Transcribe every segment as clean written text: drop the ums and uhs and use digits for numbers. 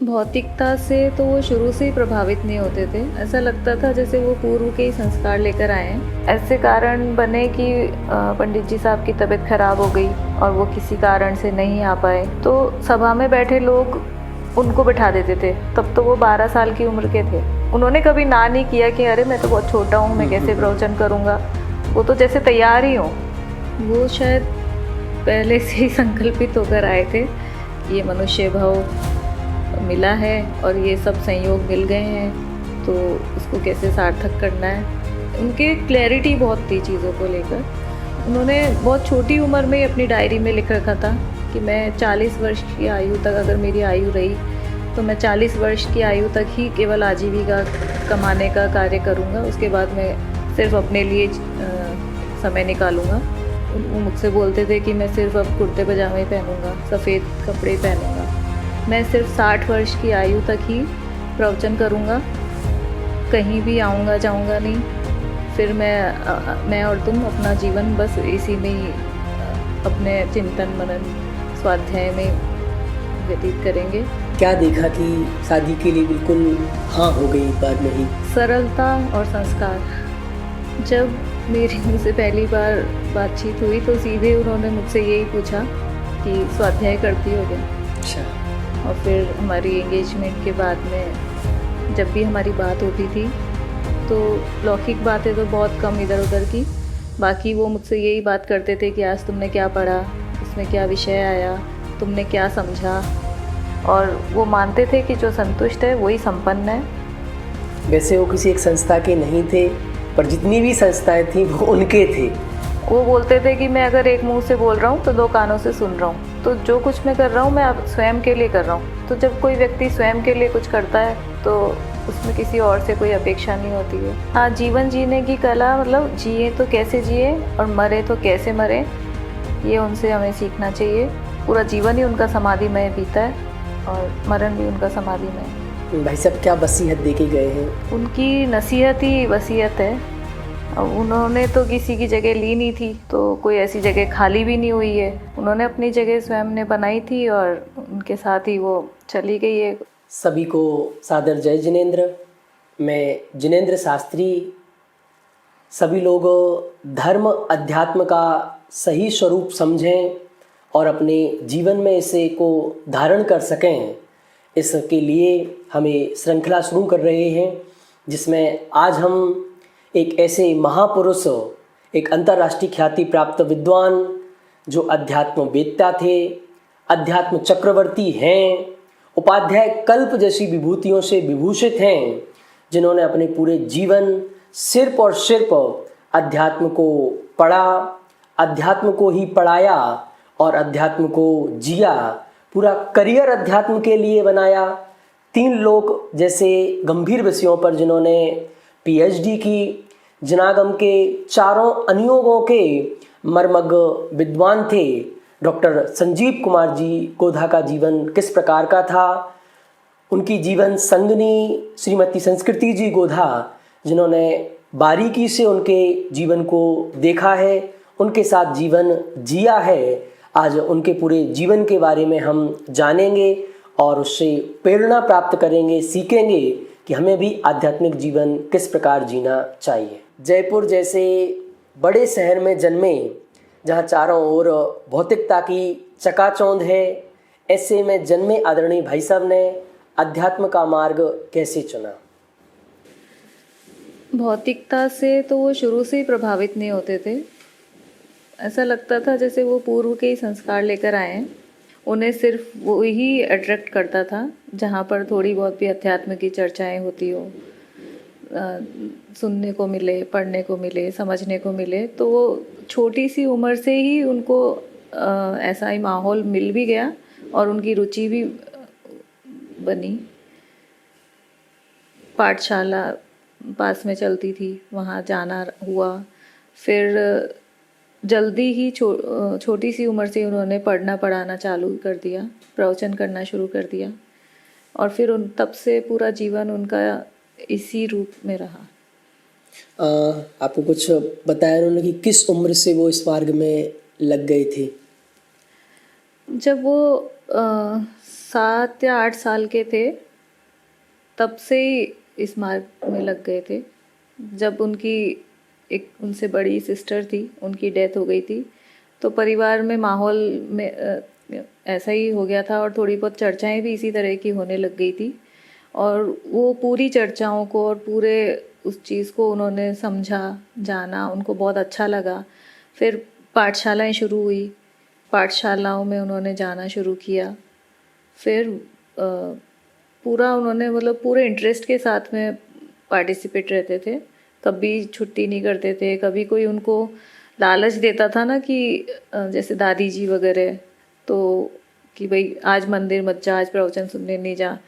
भौतिकता से तो वो शुरू से ही प्रभावित नहीं होते थे। ऐसा लगता था जैसे वो पूर्व के ही संस्कार लेकर आए हैं। ऐसे कारण बने कि पंडित जी साहब की तबीयत खराब हो गई और वो किसी कारण से नहीं आ पाए, तो सभा में बैठे लोग उनको बिठा देते थे। तब तो वो 12 साल की उम्र के थे। उन्होंने कभी ना नहीं किया कि अरे मैं तो बहुत छोटा हूँ, मैं कैसे प्रवचन करूँगा। वो तो जैसे तैयार ही हो। वो शायद पहले से ही संकल्पित होकर आए थे कि ये मनुष्य भाव मिला है और ये सब संयोग मिल गए हैं, तो उसको कैसे सार्थक करना है। उनके क्लैरिटी बहुत थी चीज़ों को लेकर। उन्होंने बहुत छोटी उम्र में ही अपनी डायरी में लिख रखा था कि मैं 40 वर्ष की आयु तक, अगर मेरी आयु रही तो मैं 40 वर्ष की आयु तक ही केवल आजीविका कमाने का कार्य करूँगा। उसके बाद मैं सिर्फ अपने लिए समय निकालूँगा। वो मुझसे बोलते थे कि मैं सिर्फ अब कुर्ते पजामे पहनूँगा, सफ़ेद कपड़े पहनूँगा, मैं सिर्फ 60 वर्ष की आयु तक ही प्रवचन करूँगा, कहीं भी आऊँगा जाऊँगा नहीं। फिर मैं और तुम अपना जीवन बस इसी में ही अपने चिंतन मनन स्वाध्याय में व्यतीत करेंगे। क्या देखा कि शादी के लिए बिल्कुल हाँ हो गई एक बार में ही? सरलता और संस्कार। जब मेरी उनसे पहली बार बातचीत हुई तो सीधे उन्होंने मुझसे यही पूछा कि स्वाध्याय करती हो क्या। अच्छा। और फिर हमारी एंगेजमेंट के बाद में जब भी हमारी बात होती थी तो लौकिक बातें तो बहुत कम इधर उधर की, बाकी वो मुझसे यही बात करते थे कि आज तुमने क्या पढ़ा, उसमें क्या विषय आया, तुमने क्या समझा। और वो मानते थे कि जो संतुष्ट है वही संपन्न है। वैसे वो किसी एक संस्था के नहीं थे, पर जितनी भी संस्थाएं थी वो उनके थे। वो बोलते थे कि मैं अगर एक मुंह से बोल रहा हूँ तो 2 कानों से सुन रहा हूँ, तो जो कुछ मैं कर रहा हूँ मैं अब स्वयं के लिए कर रहा हूँ। तो जब कोई व्यक्ति स्वयं के लिए कुछ करता है तो उसमें किसी और से कोई अपेक्षा नहीं होती है। हाँ, जीवन जीने की कला, मतलब जिए तो कैसे जिए और मरे तो कैसे मरे, ये उनसे हमें सीखना चाहिए। पूरा जीवन ही उनका समाधिमय बीता है और मरण भी उनका समाधिमय। भाई साहब क्या वसीयत दे के गए हैं? उनकी नसीहत ही वसीयत है। अब उन्होंने तो किसी की जगह ली नहीं थी, तो कोई ऐसी जगह खाली भी नहीं हुई है। उन्होंने अपनी जगह स्वयं ने बनाई थी और उनके साथ ही वो चली गई है। सभी को सादर जय जिनेंद्र। मैं जिनेंद्र शास्त्री। सभी लोग धर्म अध्यात्म का सही स्वरूप समझें और अपने जीवन में इसे को धारण कर सकें, इसके लिए हमें श्रृंखला शुरू कर रहे हैं, जिसमें आज हम एक ऐसे महापुरुष, एक अंतर्राष्ट्रीय ख्याति प्राप्त विद्वान जो अध्यात्म वेत्ता थे, अध्यात्म चक्रवर्ती हैं, उपाध्याय कल्प जैसी विभूतियों से विभूषित हैं, जिन्होंने अपने पूरे जीवन सिर्फ और सिर्फ अध्यात्म को पढ़ा, अध्यात्म को ही पढ़ाया और अध्यात्म को जिया, पूरा करियर अध्यात्म के लिए बनाया। 3 लोग जैसे गंभीर विषयों पर जिन्होंने पीएचडी की, जनागम के चारों अनुयोगों के मर्मज्ञ विद्वान थे। डॉक्टर संजीव कुमार जी गोधा का जीवन किस प्रकार का था, उनकी जीवन संगनी श्रीमती संस्कृति जी गोधा, जिन्होंने बारीकी से उनके जीवन को देखा है, उनके साथ जीवन जिया है। आज उनके पूरे जीवन के बारे में हम जानेंगे और उससे प्रेरणा प्राप्त करेंगे, सीखेंगे कि हमें भी आध्यात्मिक जीवन किस प्रकार जीना चाहिए। जयपुर जैसे बड़े शहर में जन्मे, जहाँ चारों ओर भौतिकता की चकाचौंध है, ऐसे में जन्मे आदरणीय भाई साहब ने अध्यात्म का मार्ग कैसे चुना? भौतिकता से तो वो शुरू से ही प्रभावित नहीं होते थे। ऐसा लगता था जैसे वो पूर्व के ही संस्कार लेकर आए हैं। उन्हें सिर्फ वो ही अट्रैक्ट करता था जहाँ पर थोड़ी बहुत भी अध्यात्म की चर्चाएं होती हो, सुनने को मिले, पढ़ने को मिले, समझने को मिले। तो वो छोटी सी उम्र से ही उनको ऐसा ही माहौल मिल भी गया और उनकी रुचि भी बनी। पाठशाला पास में चलती थी, वहाँ जाना हुआ। फिर जल्दी ही छोटी सी उम्र से उन्होंने पढ़ना पढ़ाना चालू कर दिया, प्रवचन करना शुरू कर दिया और फिर तब से पूरा जीवन उनका इसी रूप में रहा। आपको कुछ बताया उन्होंने कि किस उम्र से वो इस मार्ग में लग गए थे? जब वो 7 या 8 साल के थे तब से ही इस मार्ग में लग गए थे। जब उनकी एक उनसे बड़ी सिस्टर थी, उनकी डेथ हो गई थी, तो परिवार में माहौल में ऐसा ही हो गया था और थोड़ी बहुत चर्चाएं भी इसी तरह की होने लग गई थी। और वो पूरी चर्चाओं को और पूरे उस चीज़ को उन्होंने समझा, जाना, उनको बहुत अच्छा लगा। फिर पाठशालाएं शुरू हुई, पाठशालाओं में उन्होंने जाना शुरू किया। फिर पूरा उन्होंने मतलब पूरे इंटरेस्ट के साथ में पार्टिसिपेट रहते थे, कभी छुट्टी नहीं करते थे। कभी कोई उनको लालच देता था ना कि जैसे दादी जी वगैरह, तो कि भाई आज मंदिर मत जा, आज प्रवचन सुनने नहीं जा,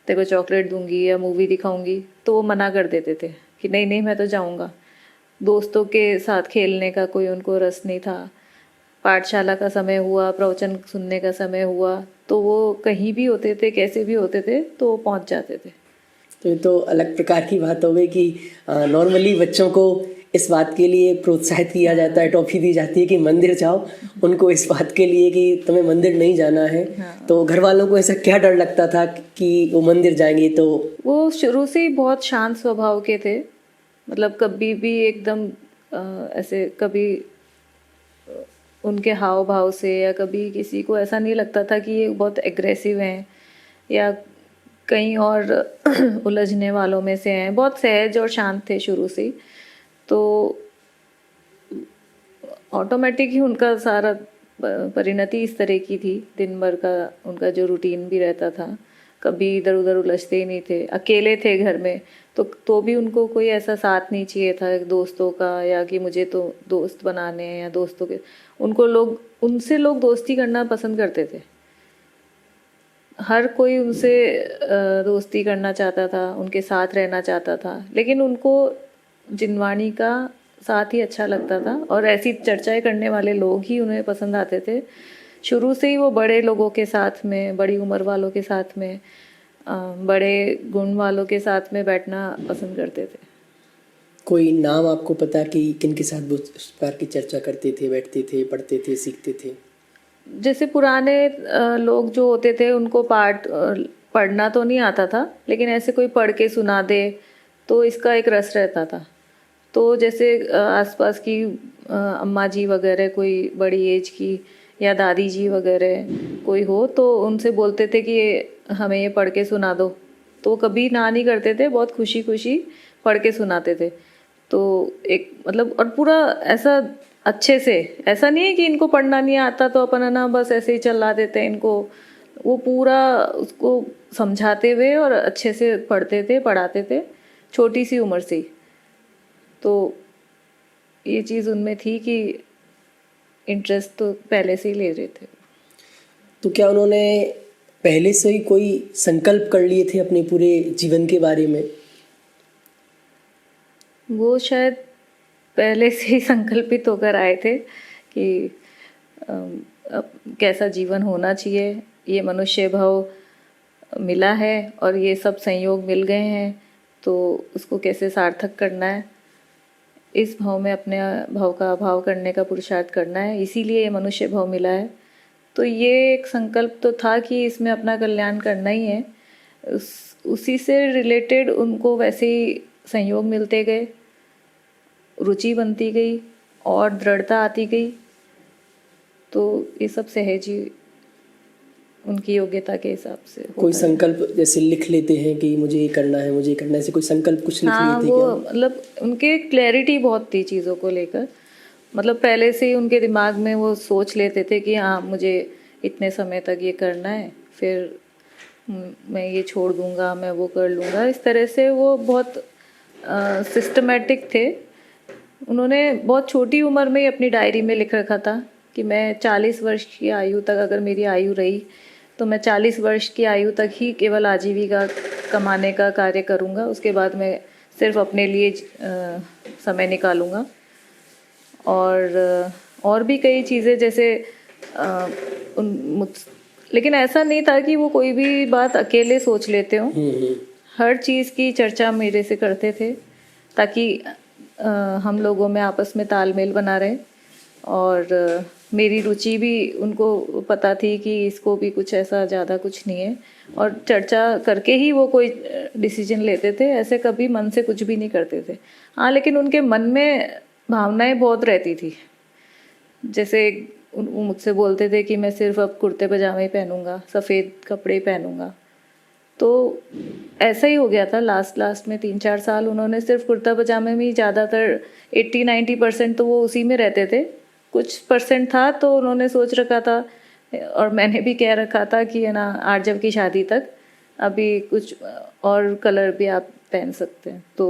तेरे को चॉकलेट दूंगी या मूवी दिखाऊंगी, तो वो मना कर देते थे कि नहीं नहीं मैं तो जाऊंगा। दोस्तों के साथ खेलने का कोई उनको रस नहीं था। पाठशाला का समय हुआ, प्रवचन सुनने का समय हुआ, तो वो कहीं भी होते थे, कैसे भी होते थे, तो वो पहुंच जाते थे। तो ये तो अलग प्रकार की बात हो गई कि नॉर्मली बच्चों को इस बात के लिए प्रोत्साहित किया जाता है, टॉफी दी जाती है कि मंदिर जाओ, उनको इस बात के लिए कि तुम्हें मंदिर नहीं जाना है। तो घर वालों को ऐसा क्या डर लगता था कि वो मंदिर जाएंगे? तो वो शुरू से ही बहुत शांत स्वभाव के थे, मतलब कभी भी एकदम ऐसे कभी उनके हाव भाव से या कभी किसी को ऐसा नहीं लगता था कि ये बहुत एग्रेसिव हैं या कहीं और उलझने वालों में से हैं। बहुत सहज और शांत थे शुरू से ही। तो ऑटोमेटिक ही उनका सारा परिणति इस तरह की थी। दिन भर का उनका जो रूटीन भी रहता था, कभी इधर उधर उलझते ही नहीं थे। अकेले थे घर में तो भी उनको कोई ऐसा साथ नहीं चाहिए था दोस्तों का, या कि मुझे तो दोस्त बनाने हैं या दोस्तों के, उनसे लोग दोस्ती करना पसंद करते थे। हर कोई उनसे दोस्ती करना चाहता था, उनके साथ रहना चाहता था। लेकिन उनको जिनवाणी का साथ ही अच्छा लगता था और ऐसी चर्चाएं करने वाले लोग ही उन्हें पसंद आते थे। शुरू से ही वो बड़े लोगों के साथ में, बड़ी उम्र वालों के साथ में, बड़े गुण वालों के साथ में बैठना पसंद करते थे। कोई नाम आपको पता कि किन के साथ वो इस प्रकार की चर्चा करते थे, बैठते थे, पढ़ते थे, सीखते थे? जैसे पुराने लोग जो होते थे उनको पाठ पढ़ना तो नहीं आता था, लेकिन ऐसे कोई पढ़ के सुना दे तो इसका एक रस रहता था। तो जैसे आसपास की अम्मा जी वगैरह, कोई बड़ी एज की या दादी जी वगैरह कोई हो, तो उनसे बोलते थे कि हमें ये पढ़ के सुना दो, तो कभी ना नहीं करते थे, बहुत खुशी खुशी पढ़ के सुनाते थे। तो एक मतलब, और पूरा ऐसा अच्छे से, ऐसा नहीं है कि इनको पढ़ना नहीं आता तो अपन है ना बस ऐसे ही चला देते हैं इनको। वो पूरा उसको समझाते हुए और अच्छे से पढ़ते थे, पढ़ाते थे, छोटी सी उम्र से ही। तो ये चीज़ उनमें थी कि इंटरेस्ट तो पहले से ही ले रहे थे। तो क्या उन्होंने पहले से ही कोई संकल्प कर लिए थे अपने पूरे जीवन के बारे में? वो शायद पहले से ही संकल्पित होकर आए थे कि अब कैसा जीवन होना चाहिए, ये मनुष्य भाव मिला है और ये सब संयोग मिल गए हैं, तो उसको कैसे सार्थक करना है, इस भाव में अपने भाव का अभाव करने का पुरुषार्थ करना है, इसीलिए ये मनुष्य भाव मिला है। तो ये एक संकल्प तो था कि इसमें अपना कल्याण करना ही है। उसी से रिलेटेड उनको वैसे ही संयोग मिलते गए, रुचि बनती गई और दृढ़ता आती गई। तो ये सब सहज ही उनकी योग्यता के हिसाब से कोई संकल्प जैसे लिख लेते हैं कि मुझे ये करना है, मुझे ये करना है, ऐसे कोई संकल्प कुछ लिख लिए थे? वो मतलब उनके क्लैरिटी बहुत थी चीज़ों को लेकर। मतलब पहले से ही उनके दिमाग में वो सोच लेते थे कि हाँ मुझे इतने समय तक ये करना है, फिर मैं ये छोड़ दूंगा, मैं वो कर लूँगा। इस तरह से वो बहुत सिस्टमेटिक थे। उन्होंने बहुत छोटी उम्र में ही अपनी डायरी में लिख रखा था कि मैं 40 वर्ष की आयु तक, अगर मेरी आयु रही तो मैं 40 वर्ष की आयु तक ही केवल आजीविका कमाने का कार्य करूँगा, उसके बाद मैं सिर्फ अपने लिए समय निकालूँगा। और भी कई चीज़ें जैसे लेकिन ऐसा नहीं था कि वो कोई भी बात अकेले सोच लेते हो। हर चीज़ की चर्चा मेरे से करते थे ताकि हम लोगों में आपस में तालमेल बना रहे और मेरी रुचि भी उनको पता थी कि इसको भी कुछ ऐसा ज़्यादा कुछ नहीं है, और चर्चा करके ही वो कोई डिसीजन लेते थे, ऐसे कभी मन से कुछ भी नहीं करते थे। हाँ, लेकिन उनके मन में भावनाएं बहुत रहती थी। जैसे वो मुझसे बोलते थे कि मैं सिर्फ अब कुर्ते पजामे ही पहनूंगा, सफ़ेद कपड़े पहनूंगा। तो ऐसा ही हो गया था लास्ट में 3-4 साल उन्होंने सिर्फ कुर्ता पजामे में ही ज़्यादातर 80-90% तो वो उसी में रहते थे। कुछ परसेंट था तो उन्होंने सोच रखा था, और मैंने भी कह रखा था कि है ना, आर्जव की शादी तक अभी कुछ और कलर भी आप पहन सकते हैं। तो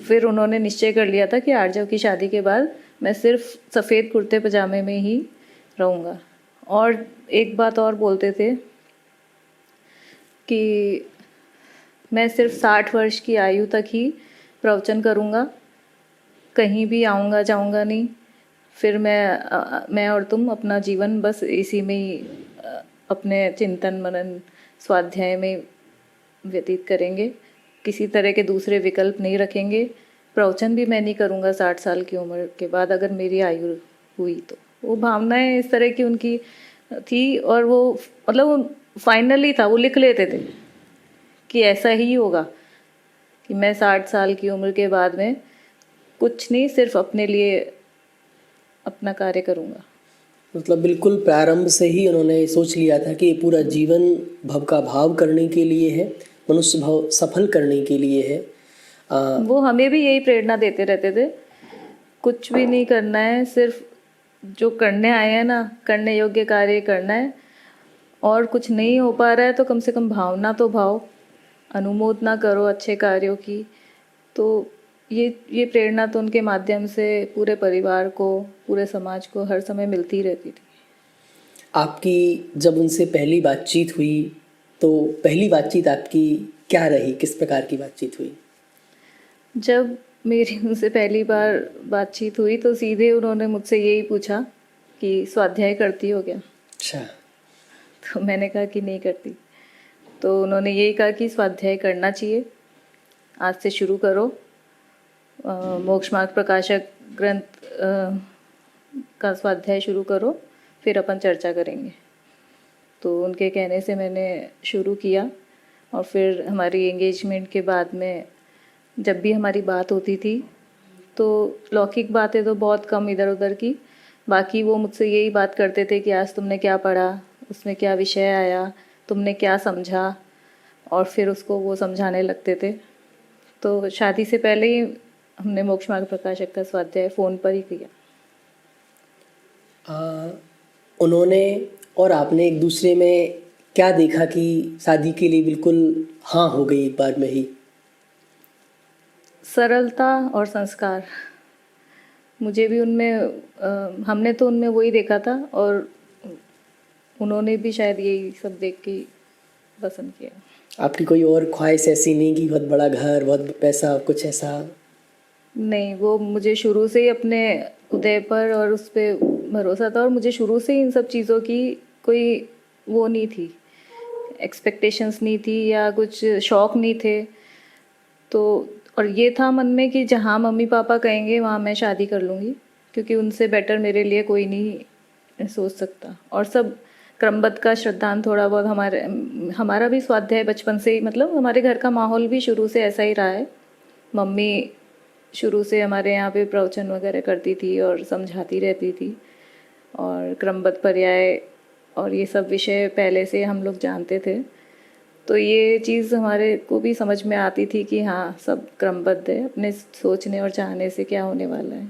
फिर उन्होंने निश्चय कर लिया था कि आर्जव की शादी के बाद मैं सिर्फ सफ़ेद कुर्ते पजामे में ही रहूँगा। और एक बात और बोलते थे कि मैं सिर्फ 60 वर्ष की आयु तक ही प्रवचन करूँगा, कहीं भी आऊँगा जाऊँगा नहीं। फिर मैं और तुम अपना जीवन बस इसी में ही अपने चिंतन मनन स्वाध्याय में व्यतीत करेंगे, किसी तरह के दूसरे विकल्प नहीं रखेंगे। प्रवचन भी मैं नहीं करूँगा 60 साल की उम्र के बाद, अगर मेरी आयु हुई तो। वो भावनाएं इस तरह की उनकी थी, और वो मतलब वो फाइनली था, वो लिख लेते थे कि ऐसा ही होगा कि मैं 60 साल की उम्र के बाद में कुछ नहीं, सिर्फ अपने लिए अपना कार्य करूँगा। मतलब बिल्कुल प्रारंभ से ही उन्होंने सोच लिया था कि ये पूरा जीवन भव का भाव करने के लिए है, मनुष्य भाव सफल करने के लिए है। वो हमें भी यही प्रेरणा देते रहते थे, कुछ भी नहीं करना है, सिर्फ जो करने आए हैं ना, करने योग्य कार्य करना है। और कुछ नहीं हो पा रहा है तो कम से कम भावना तो भाव, अनुमोदना करो अच्छे कार्यों की। तो ये प्रेरणा तो उनके माध्यम से पूरे परिवार को, पूरे समाज को हर समय मिलती रहती थी। आपकी जब उनसे पहली बातचीत हुई तो पहली बातचीत आपकी क्या रही, किस प्रकार की बातचीत हुई? जब मेरी उनसे पहली बार बातचीत हुई तो सीधे उन्होंने मुझसे यही पूछा कि स्वाध्याय करती हो क्या? अच्छा। तो मैंने कहा कि नहीं करती। तो उन्होंने यही कहा कि स्वाध्याय करना चाहिए, आज से शुरू करो। मोक्ष मार्ग प्रकाशक ग्रंथ का स्वाध्याय शुरू करो, फिर अपन चर्चा करेंगे। तो उनके कहने से मैंने शुरू किया, और फिर हमारी एंगेजमेंट के बाद में जब भी हमारी बात होती थी तो लौकिक बातें तो बहुत कम इधर उधर की, बाकी वो मुझसे यही बात करते थे कि आज तुमने क्या पढ़ा, उसमें क्या विषय आया, तुमने क्या समझा, और फिर उसको वो समझाने लगते थे। तो शादी से पहले ही हमने मोक्ष मार्ग प्रकाशक का स्वाध्याय फ़ोन पर ही किया। उन्होंने और आपने एक दूसरे में क्या देखा कि शादी के लिए बिल्कुल हाँ हो गई एक बार में ही? सरलता और संस्कार, मुझे भी उनमें हमने तो उनमें वही देखा था, और उन्होंने भी शायद यही सब देख के पसंद किया। आपकी कोई और ख्वाहिश ऐसी नहीं कि बहुत बड़ा घर, बहुत पैसा, कुछ ऐसा? नहीं, वो मुझे शुरू से ही अपने उदय पर और उस पर भरोसा था, और मुझे शुरू से ही इन सब चीज़ों की कोई वो नहीं थी, एक्सपेक्टेशंस नहीं थी या कुछ शौक़ नहीं थे। तो और ये था मन में कि जहाँ मम्मी पापा कहेंगे वहाँ मैं शादी कर लूँगी, क्योंकि उनसे बेटर मेरे लिए कोई नहीं सोच सकता। और सब क्रमबद्ध का श्रद्धांत थोड़ा बहुत हमारा भी स्वाध्याय बचपन से ही, मतलब हमारे घर का माहौल भी शुरू से ऐसा ही रहा है। मम्मी शुरू से हमारे यहाँ पे प्रवचन वगैरह करती थी और समझाती रहती थी, और क्रमबद्ध पर्याय और ये सब विषय पहले से हम लोग जानते थे। तो ये चीज़ हमारे को भी समझ में आती थी कि हाँ, सब क्रमबद्ध है, अपने सोचने और चाहने से क्या होने वाला है।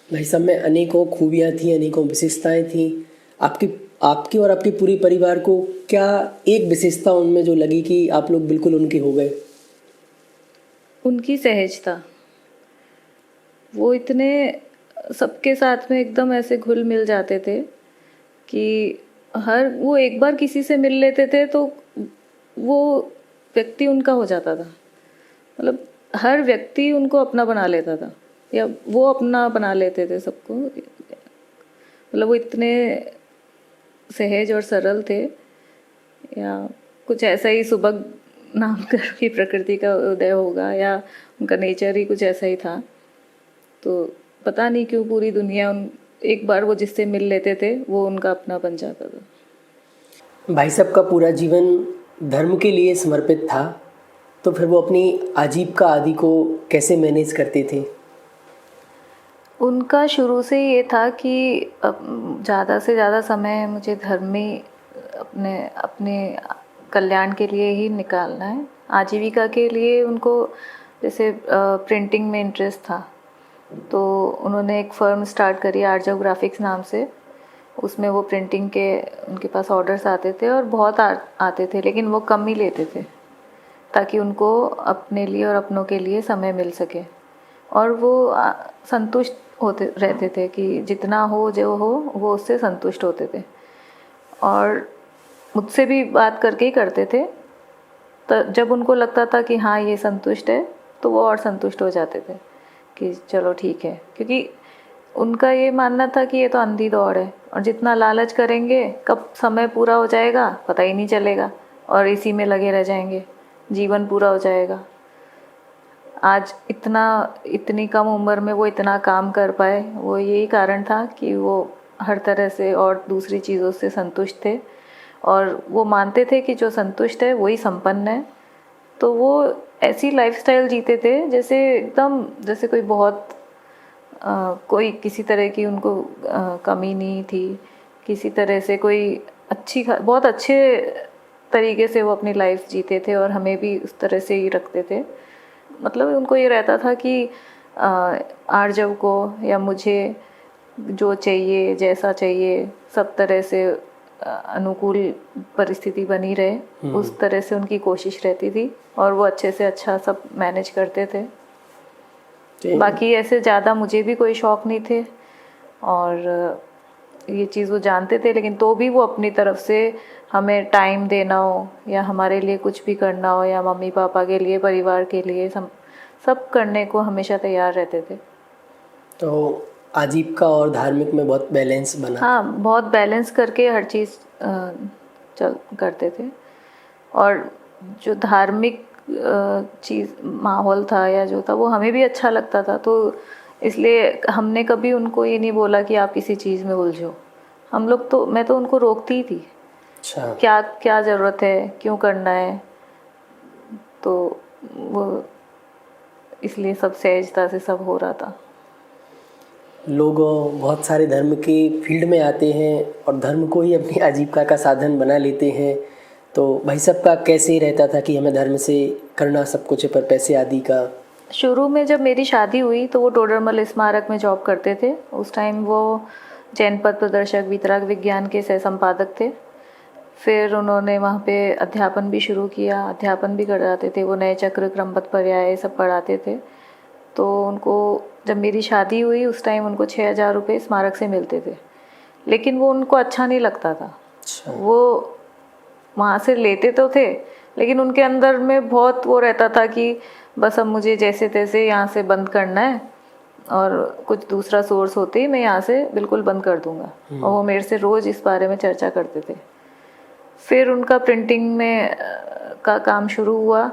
भाई सब में अनेकों खूबियाँ थी, अनेकों विशेषताएं थी। आपकी और आपके पूरे परिवार को क्या एक विशेषता उनमें जो लगी कि आप लोग बिल्कुल उनके हो गए? उनकी सहजता, वो इतने सबके साथ में एकदम ऐसे घुल मिल जाते थे कि वो एक बार किसी से मिल लेते थे तो वो व्यक्ति उनका हो जाता था। मतलब हर व्यक्ति उनको अपना बना लेता था, या वो अपना बना लेते थे सबको। मतलब वो इतने सहज और सरल थे, या कुछ ऐसा ही सुबह नाम कर की प्रकृति का उदय होगा, या उनका नेचर ही कुछ ऐसा ही था। तो पता नहीं क्यों पूरी दुनिया एक बार वो जिससे मिल लेते थे वो उनका अपना बन जाता था। भाई साहब का पूरा जीवन धर्म के लिए समर्पित था, तो फिर वो अपनी आजीविका आदि को कैसे मैनेज करते थे? उनका शुरू से ये था कि ज़्यादा से ज़्यादा समय मुझे धर्म में अपने अपने कल्याण के लिए ही निकालना है। आजीविका के लिए उनको जैसे प्रिंटिंग में इंटरेस्ट था, तो उन्होंने एक फर्म स्टार्ट करी आर्जव ग्राफिक्स नाम से। उसमें वो प्रिंटिंग के उनके पास ऑर्डर्स आते थे और बहुत आते थे, लेकिन वो कम ही लेते थे ताकि उनको अपने लिए और अपनों के लिए समय मिल सके। और वो संतुष्ट होते रहते थे कि जितना हो जो हो वो उससे संतुष्ट होते थे, और मुझसे भी बात करके ही करते थे। तो जब उनको लगता था कि हाँ ये संतुष्ट है, तो वो और संतुष्ट हो जाते थे कि चलो ठीक है, क्योंकि उनका ये मानना था कि ये तो अंधी दौड़ है और जितना लालच करेंगे कब समय पूरा हो जाएगा पता ही नहीं चलेगा और इसी में लगे रह जाएंगे, जीवन पूरा हो जाएगा। आज इतनी कम उम्र में वो इतना काम कर पाए, वो यही कारण था कि वो हर तरह से और दूसरी चीज़ों से संतुष्ट थे, और वो मानते थे कि जो संतुष्ट है वही संपन्न है। तो वो ऐसी लाइफस्टाइल जीते थे जैसे एकदम जैसे कोई बहुत कोई किसी तरह की उनको कमी नहीं थी, किसी तरह से कोई बहुत अच्छे तरीके से वो अपनी लाइफ जीते थे और हमें भी उस तरह से ही रखते थे। मतलब उनको ये रहता था कि आर्जव को या मुझे जो चाहिए जैसा चाहिए सब तरह से अनुकूल परिस्थिति बनी रहे, उस तरह से उनकी कोशिश रहती थी और वो अच्छे से अच्छा सब मैनेज करते थे। बाकी ऐसे ज़्यादा मुझे भी कोई शौक़ नहीं थे और ये चीज़ वो जानते थे, लेकिन तो भी वो अपनी तरफ से हमें टाइम देना हो या हमारे लिए कुछ भी करना हो या मम्मी पापा के लिए परिवार के लिए सब करने को हमेशा तैयार रहते थे। तो आजीविका और धार्मिक में बहुत बैलेंस बना? हाँ, बहुत बैलेंस करके हर चीज़ करते थे। और जो धार्मिक चीज़ माहौल था या जो था वो हमें भी अच्छा लगता था, तो इसलिए हमने कभी उनको ये नहीं बोला कि आप किसी चीज़ में उलझो। मैं तो उनको रोकती ही थी। अच्छा, क्या क्या ज़रूरत है, क्यों करना है, तो वो इसलिए सब सहजता से सब हो रहा था। लोग बहुत सारे धर्म के फील्ड में आते हैं और धर्म को ही अपनी आजीविका का साधन बना लेते हैं, तो भाई साहब का कैसे रहता था कि हमें धर्म से करना सब कुछ है पर पैसे आदि का? शुरू में जब मेरी शादी हुई तो वो टोडरमल स्मारक में जॉब करते थे। उस टाइम वो जनपद प्रदर्शक वितरक विज्ञान के सह संपादक थे। फिर उन्होंने वहाँ पे अध्यापन भी शुरू किया, अध्यापन भी कराते थे वो, नए चक्र क्रमबद्ध पर्याय सब पढ़ाते थे। तो उनको जब मेरी शादी हुई उस टाइम उनको 6,000 रुपये स्मारक से मिलते थे, लेकिन वो उनको अच्छा नहीं लगता था। अच्छा। वो वहाँ से लेते तो थे, लेकिन उनके अंदर में बहुत वो रहता था कि बस अब मुझे जैसे तैसे यहाँ से बंद करना है और कुछ दूसरा सोर्स होते ही मैं यहाँ से बिल्कुल बंद कर दूँगा। और वो मेरे से रोज़ इस बारे में चर्चा करते थे। फिर उनका प्रिंटिंग में का काम शुरू हुआ।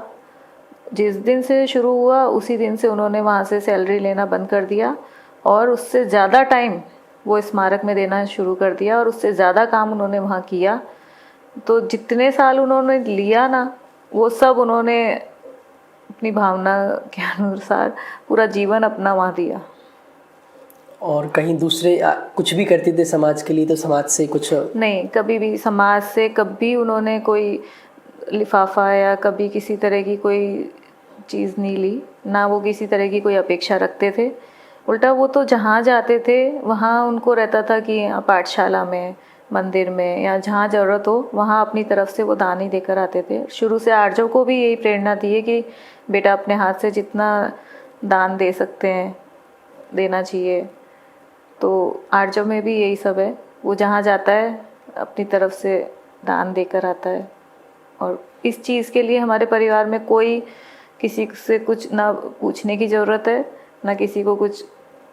जिस दिन से शुरू हुआ उसी दिन से उन्होंने वहाँ से सैलरी लेना बंद कर दिया और उससे ज़्यादा टाइम वो स्मारक में देना शुरू कर दिया और उससे ज़्यादा काम उन्होंने वहाँ किया। तो जितने साल उन्होंने लिया ना, वो सब उन्होंने अपनी भावना के अनुसार पूरा जीवन अपना वहाँ दिया। और कहीं दूसरे कुछ भी करते थे समाज के लिए, तो समाज से कुछ नहीं, कभी भी समाज से कभी उन्होंने कोई लिफाफा या कभी किसी तरह की कोई चीज़ नहीं ली, ना वो किसी तरह की कोई अपेक्षा रखते थे। उल्टा वो तो जहाँ जाते थे वहाँ उनको रहता था कि पाठशाला में, मंदिर में या जहाँ ज़रूरत हो वहाँ अपनी तरफ से वो दान ही देकर आते थे। शुरू से आर्जव को भी यही प्रेरणा दी है कि बेटा अपने हाथ से जितना दान दे सकते हैं देना चाहिए। तो आर्जव में भी यही सब है, वो जहाँ जाता है अपनी तरफ से दान देकर आता है। और इस चीज़ के लिए हमारे परिवार में कोई किसी से कुछ ना पूछने की ज़रूरत है, ना किसी को कुछ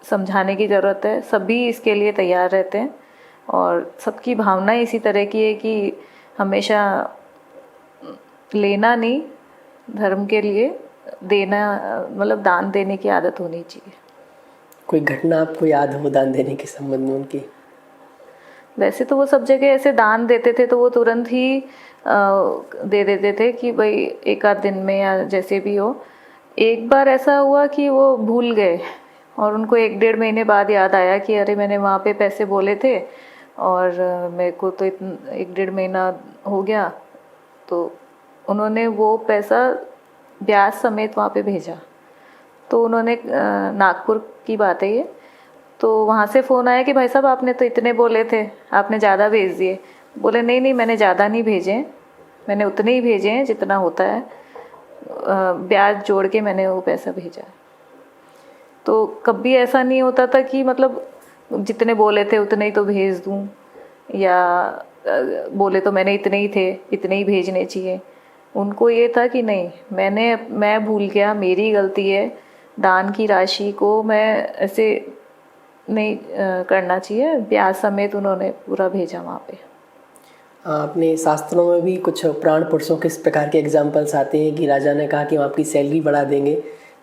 समझाने की ज़रूरत है। सभी इसके लिए तैयार रहते हैं और सबकी भावना इसी तरह की है कि हमेशा लेना नहीं, धर्म के लिए देना, मतलब दान देने की आदत होनी चाहिए। कोई घटना आपको याद हो दान देने के संबंध में उनकी? वैसे तो वो सब जगह ऐसे दान देते थे तो वो तुरंत ही दे देते थे कि भाई एक आध दिन में या जैसे भी हो। एक बार ऐसा हुआ कि वो भूल गए और उनको 1-1.5 महीने बाद याद आया कि अरे मैंने वहाँ पे पैसे बोले थे और मेरे को तो 1-1.5 महीना हो गया। तो उन्होंने वो पैसा ब्याज समेत वहाँ पे भेजा। तो उन्होंने नागपुर की बात है ये, तो वहाँ से फ़ोन आया कि भाई साहब आपने तो इतने बोले थे, आपने ज़्यादा भेज दिए। बोले नहीं नहीं, मैंने ज़्यादा नहीं भेजे, मैंने उतने ही भेजे हैं जितना होता है, ब्याज जोड़ के मैंने वो पैसा भेजा। तो कभी ऐसा नहीं होता था कि मतलब जितने बोले थे उतने ही तो भेज दूँ, या बोले तो मैंने इतने ही थे, इतने ही भेजने चाहिए। उनको ये था कि नहीं, मैं भूल गया, मेरी गलती है, दान की राशि को मैं ऐसे नहीं करना चाहिए। ब्याज समेत उन्होंने पूरा भेजा वहाँ पे। अपने शास्त्रों में भी कुछ प्राण पुरुषों के इस प्रकार के एग्जाम्पल्स आते हैं कि राजा ने कहा कि हम आपकी सैलरी बढ़ा देंगे,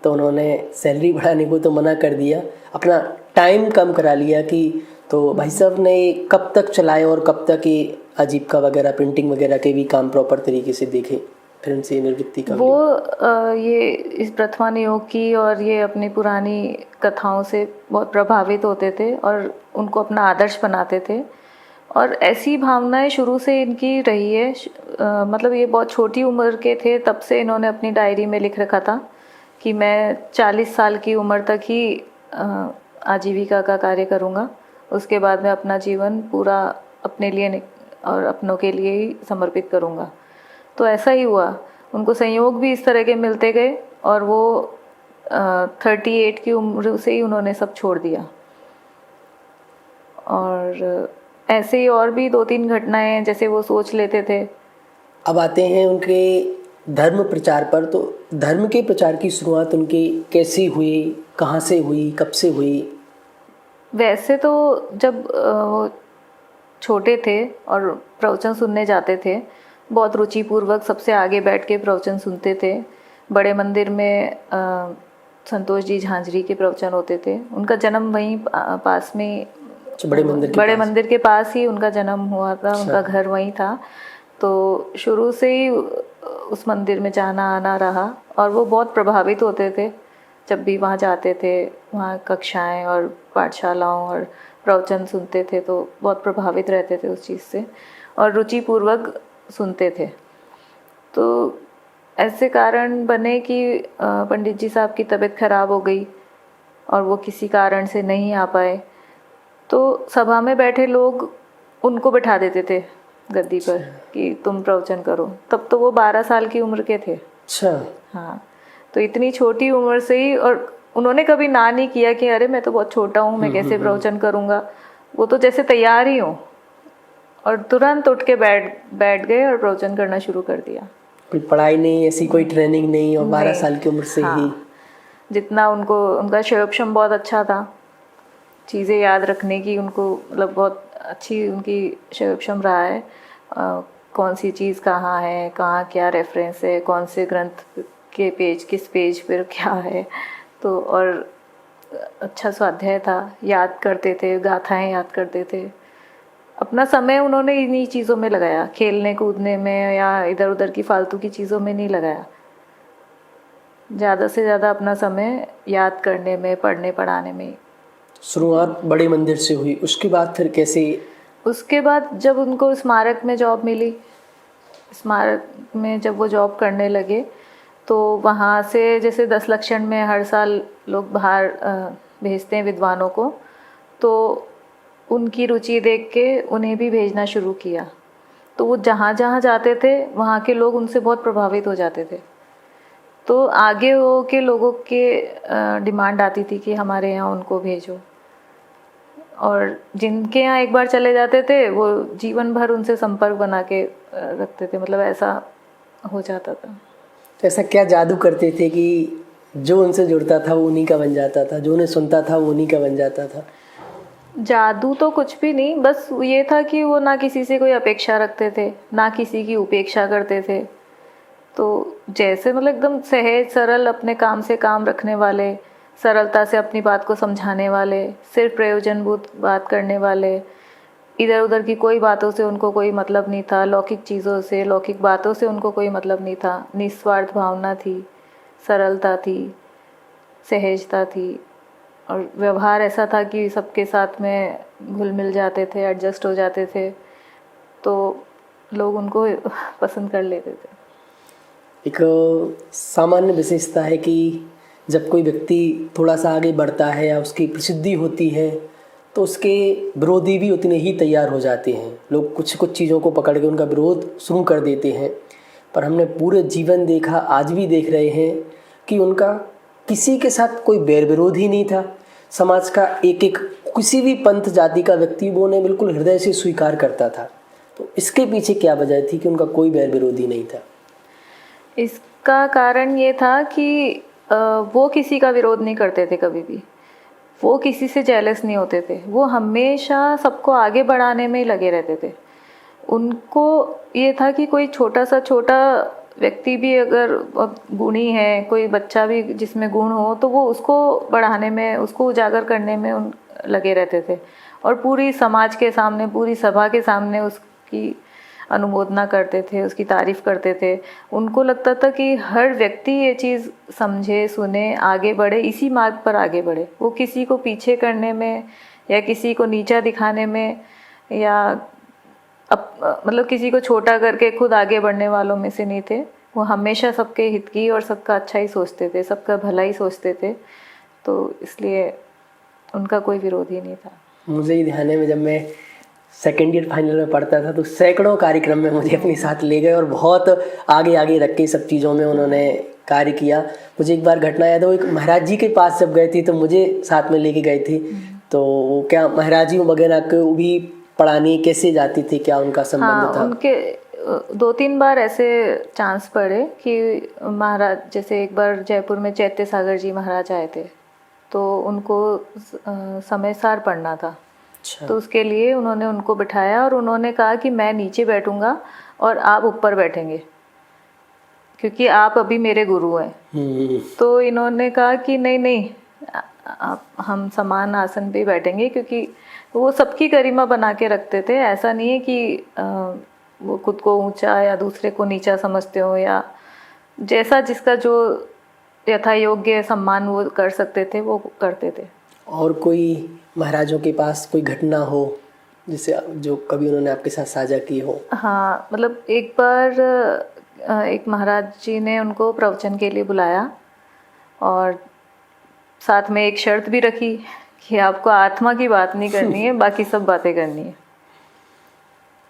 तो उन्होंने सैलरी बढ़ाने को तो मना कर दिया, अपना टाइम कम करा लिया। कि तो भाई साहब ने कब तक चलाए और कब तक ये आजीविका वगैरह प्रिंटिंग वगैरह के भी काम प्रॉपर तरीके से देखे, फिर उनसे निवृत्ति का वो ये इस प्रथमा नियोग की और ये अपनी पुरानी कथाओं से बहुत प्रभावित होते थे और उनको अपना आदर्श बनाते थे। और ऐसी भावनाएं शुरू से इनकी रही है। मतलब ये बहुत छोटी उम्र के थे तब से इन्होंने अपनी डायरी में लिख रखा था कि मैं 40 साल की उम्र तक ही आजीविका का कार्य करूँगा, उसके बाद मैं अपना जीवन पूरा अपने लिए और अपनों के लिए ही समर्पित करूँगा। तो ऐसा ही हुआ, उनको संयोग भी इस तरह के मिलते गए और वो 38 की उम्र से ही उन्होंने सब छोड़ दिया। और ऐसे ही और भी 2-3 घटनाएं जैसे वो सोच लेते थे। अब आते हैं उनके धर्म प्रचार पर। तो धर्म के प्रचार की शुरुआत उनकी कैसी हुई, कहाँ से हुई, कब से हुई? वैसे तो जब वो छोटे थे और प्रवचन सुनने जाते थे, बहुत रुचिपूर्वक सबसे आगे बैठ के प्रवचन सुनते थे। बड़े मंदिर में संतोष जी झांझरी के प्रवचन होते थे। उनका जन्म वहीं पास में, बड़े मंदिर के पास ही उनका जन्म हुआ था। उनका घर वहीं था, तो शुरू से ही उस मंदिर में जाना आना रहा और वो बहुत प्रभावित होते थे जब भी वहाँ जाते थे। वहाँ कक्षाएं और पाठशालाओं और प्रवचन सुनते थे तो बहुत प्रभावित रहते थे उस चीज़ से और रुचिपूर्वक सुनते थे। तो ऐसे कारण बने कि पंडित जी साहब की तबीयत खराब हो गई और वो किसी कारण से नहीं आ पाए। तो सभा में बैठे लोग उनको बिठा देते थे गद्दी पर कि तुम प्रवचन करो। तब तो वो 12 साल की उम्र के थे। अच्छा। हाँ, तो इतनी छोटी उम्र से ही, और उन्होंने कभी ना नहीं किया कि अरे मैं तो बहुत छोटा हूँ, मैं कैसे प्रवचन करूँगा। वो तो जैसे तैयार ही हो और तुरंत उठ के बैठ गए और प्रवचन करना शुरू कर दिया। कोई पढ़ाई नहीं, ऐसी कोई ट्रेनिंग नहीं, और 12 साल की उम्र से ही जितना उनको, उनका शैवक्षम बहुत अच्छा था, चीज़ें याद रखने की उनको मतलब बहुत अच्छी उनकी शैवक्षम रहा है। कौन सी चीज़ कहाँ है, कहाँ क्या रेफरेंस है, कौन से ग्रंथ के पेज किस पेज पर क्या है, तो और अच्छा स्वाध्याय था, याद करते थे, गाथाएं याद करते थे। अपना समय उन्होंने इन्हीं चीज़ों में लगाया, खेलने कूदने में या इधर उधर की फालतू की चीज़ों में नहीं लगाया। ज़्यादा से ज़्यादा अपना समय याद करने में, पढ़ने पढ़ाने में। शुरुआत बड़े मंदिर से हुई, उसके बाद फिर कैसे? उसके बाद जब उनको स्मारक में जॉब मिली, स्मारक में जब वो जॉब करने लगे तो वहाँ से जैसे 10 लक्षण में हर साल लोग बाहर भेजते हैं विद्वानों को, तो उनकी रुचि देख के उन्हें भी भेजना शुरू किया। तो वो जहाँ जहाँ जाते थे वहाँ के लोग उनसे बहुत प्रभावित हो जाते थे। तो आगे हो के लोगों के डिमांड आती थी कि हमारे यहाँ उनको भेजो, और जिनके यहाँ एक बार चले जाते थे वो जीवन भर उनसे संपर्क बना के रखते थे। मतलब ऐसा हो जाता था। तो ऐसा क्या जादू करते थे कि जो उनसे जुड़ता था वो उन्हीं का बन जाता था, जो उन्हें सुनता था वो उन्हीं का बन जाता था? जादू तो कुछ भी नहीं, बस ये था कि वो ना किसी से कोई अपेक्षा रखते थे, ना किसी की उपेक्षा करते थे। तो जैसे मतलब एकदम सहज सरल अपने काम से काम रखने वाले, सरलता से अपनी बात को समझाने वाले, सिर्फ प्रयोजनभूत बात करने वाले, इधर उधर की कोई बातों से उनको कोई मतलब नहीं था, लौकिक चीज़ों से, लौकिक बातों से उनको कोई मतलब नहीं था। निस्वार्थ भावना थी, सरलता थी, सहजता थी, और व्यवहार ऐसा था कि सबके साथ में घुल मिल जाते थे, एडजस्ट हो जाते थे, तो लोग उनको पसंद कर लेते थे। एक सामान्य विशेषता है कि जब कोई व्यक्ति थोड़ा सा आगे बढ़ता है या उसकी प्रसिद्धि होती है तो उसके विरोधी भी उतने ही तैयार हो जाते हैं। लोग कुछ कुछ चीज़ों को पकड़ के उनका विरोध शुरू कर देते हैं, पर हमने पूरे जीवन देखा, आज भी देख रहे हैं कि उनका किसी के साथ कोई बैर विरोध ही नहीं था। समाज का एक एक किसी भी पंथ जाति का व्यक्ति वो उन्हें बिल्कुल हृदय से स्वीकार करता था। तो इसके पीछे क्या वजह थी कि उनका कोई बैर विरोधी नहीं था? इसका कारण ये था कि वो किसी का विरोध नहीं करते थे कभी भी, वो किसी से जेलस नहीं होते थे, वो हमेशा सबको आगे बढ़ाने में ही लगे रहते थे। उनको ये था कि कोई छोटा व्यक्ति भी अगर गुणी है, कोई बच्चा भी जिसमें गुण हो, तो वो उसको बढ़ाने में, उसको उजागर करने में लगे रहते थे, और पूरी समाज के सामने, पूरी सभा के सामने उसकी अनुमोदना करते थे, उसकी तारीफ़ करते थे। उनको लगता था कि हर व्यक्ति ये चीज़ समझे, सुने, आगे बढ़े, इसी मार्ग पर आगे बढ़े। वो किसी को पीछे करने में या किसी को नीचा दिखाने में या मतलब किसी को छोटा करके खुद आगे बढ़ने वालों में से नहीं थे। वो हमेशा सबके हित की और सबका अच्छा ही सोचते थे, सबका भला ही सोचते थे, तो इसलिए उनका कोई विरोध ही नहीं था। मुझे ही ध्यान है, में जब मैं सेकेंड ईयर फाइनल में पढ़ता था तो सैकड़ों कार्यक्रम में मुझे अपने साथ ले गए और बहुत आगे आगे रख के सब चीज़ों में उन्होंने कार्य किया। मुझे एक बार घटना याद है, वो एक महाराज जी के पास जब गए थे तो मुझे साथ में लेके गए थे। तो वो क्या महाराज जी वगैरह को भी पढ़ाने कैसे जाती थी, क्या उनका संबंध था? उनके 2-3 बार ऐसे चांस पड़े कि महाराज, जैसे एक बार जयपुर में चैत्य सागर जी महाराज आए थे, तो उनको समय सार पढ़ना था। अच्छा। तो उसके लिए उन्होंने उनको बिठाया और उन्होंने कहा कि मैं नीचे बैठूंगा और आप ऊपर बैठेंगे, क्योंकि आप अभी मेरे गुरु हैं। तो इन्होंने कहा कि नहीं, हम समान आसन पे बैठेंगे, क्योंकि वो सबकी गरिमा बना के रखते थे। ऐसा नहीं है कि वो खुद को ऊंचा या दूसरे को नीचा समझते हो, या जैसा जिसका जो यथा योग्य सम्मान वो कर सकते थे वो करते थे। और कोई महाराजों के पास कोई घटना हो जिसे जो कभी उन्होंने आपके साथ साझा की हो? हाँ, मतलब एक बार एक महाराज जी ने उनको प्रवचन के लिए बुलाया और साथ में एक शर्त भी रखी कि आपको आत्मा की बात नहीं करनी है, बाकी सब बातें करनी है।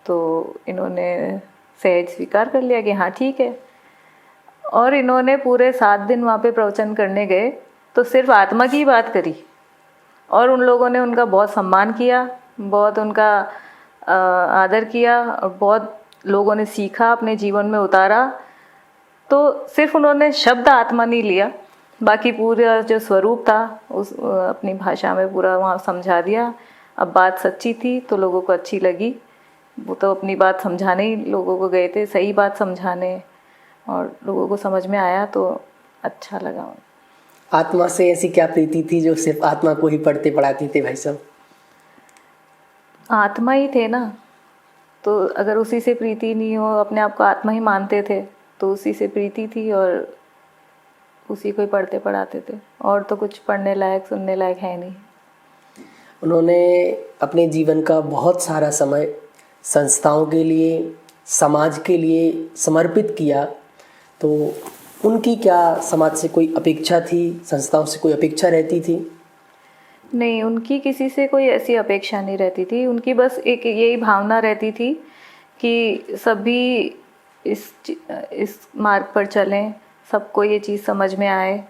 तो इन्होंने सहज स्वीकार कर लिया कि हाँ ठीक है, और इन्होंने पूरे 7 दिन वहाँ पे प्रवचन करने गए तो सिर्फ आत्मा की बात करी, और उन लोगों ने उनका बहुत सम्मान किया, बहुत उनका आदर किया, और बहुत लोगों ने सीखा, अपने जीवन में उतारा। तो सिर्फ उन्होंने शब्द आत्मा नहीं लिया, बाकी पूरा जो स्वरूप था उस अपनी भाषा में पूरा वहाँ समझा दिया। अब बात सच्ची थी तो लोगों को अच्छी लगी, वो तो अपनी बात समझाने ही लोगों को गए थे, सही बात समझाने, और लोगों को समझ में आया तो अच्छा लगा। आत्मा से ऐसी क्या प्रीति थी जो सिर्फ आत्मा को ही पढ़ते पढ़ाते थे भाई साहब? आत्मा ही थे ना, तो अगर उसी से प्रीति नहीं हो, अपने आप को आत्मा ही मानते थे, तो उसी से प्रीति थी और उसी को ही पढ़ते पढ़ाते थे, और तो कुछ पढ़ने लायक सुनने लायक है नहीं। उन्होंने अपने जीवन का बहुत सारा समय संस्थाओं के लिए, समाज के लिए समर्पित किया। तो उनकी क्या समाज से कोई अपेक्षा थी, संस्थाओं से कोई अपेक्षा रहती थी? नहीं, उनकी किसी से कोई ऐसी अपेक्षा नहीं रहती थी। उनकी बस एक यही भावना रहती थी कि सभी इस मार्ग पर चलें, सबको ये चीज़ समझ में आए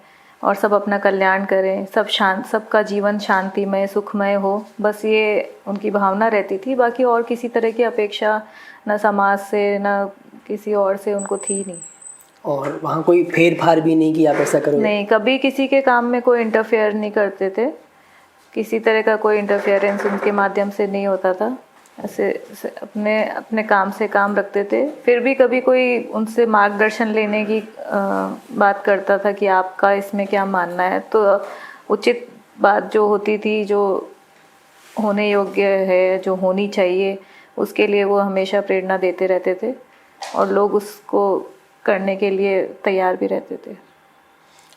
और सब अपना कल्याण करें, सबका जीवन शांतिमय सुखमय हो, बस ये उनकी भावना रहती थी। बाकी और किसी तरह की अपेक्षा न समाज से न किसी और से उनको थी नहीं। और वहाँ कोई फेर फार भी नहीं कि आप ऐसा करोगे? नहीं, कभी किसी के काम में कोई इंटरफेयर नहीं करते थे, किसी तरह का कोई इंटरफेरेंस उनके माध्यम से नहीं होता था। ऐसे अपने काम से काम रखते थे। फिर भी कभी कोई उनसे मार्गदर्शन लेने की बात करता था कि आपका इसमें क्या मानना है, तो उचित बात जो होती थी, जो होने योग्य है, जो होनी चाहिए, उसके लिए वो हमेशा प्रेरणा देते रहते थे और लोग उसको करने के लिए तैयार भी रहते थे।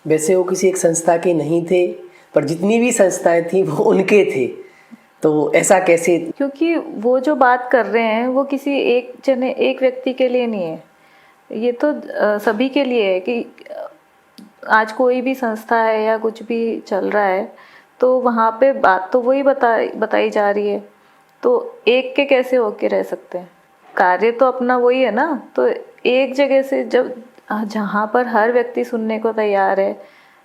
वैसे वो किसी एक संस्था के नहीं थे, पर जितनी भी संस्थाएं थी वो उनके थे, तो ऐसा कैसे? क्योंकि वो जो बात कर रहे हैं वो किसी एक व्यक्ति के लिए नहीं है, ये तो सभी के लिए है कि आज कोई भी संस्था है या कुछ भी चल रहा है तो वहाँ पे बात तो वही बताई जा रही है, तो एक के कैसे होके रह सकते हैं? कार्य तो अपना वही है ना। तो एक जगह से जब जहाँ पर हर व्यक्ति सुनने को तैयार है,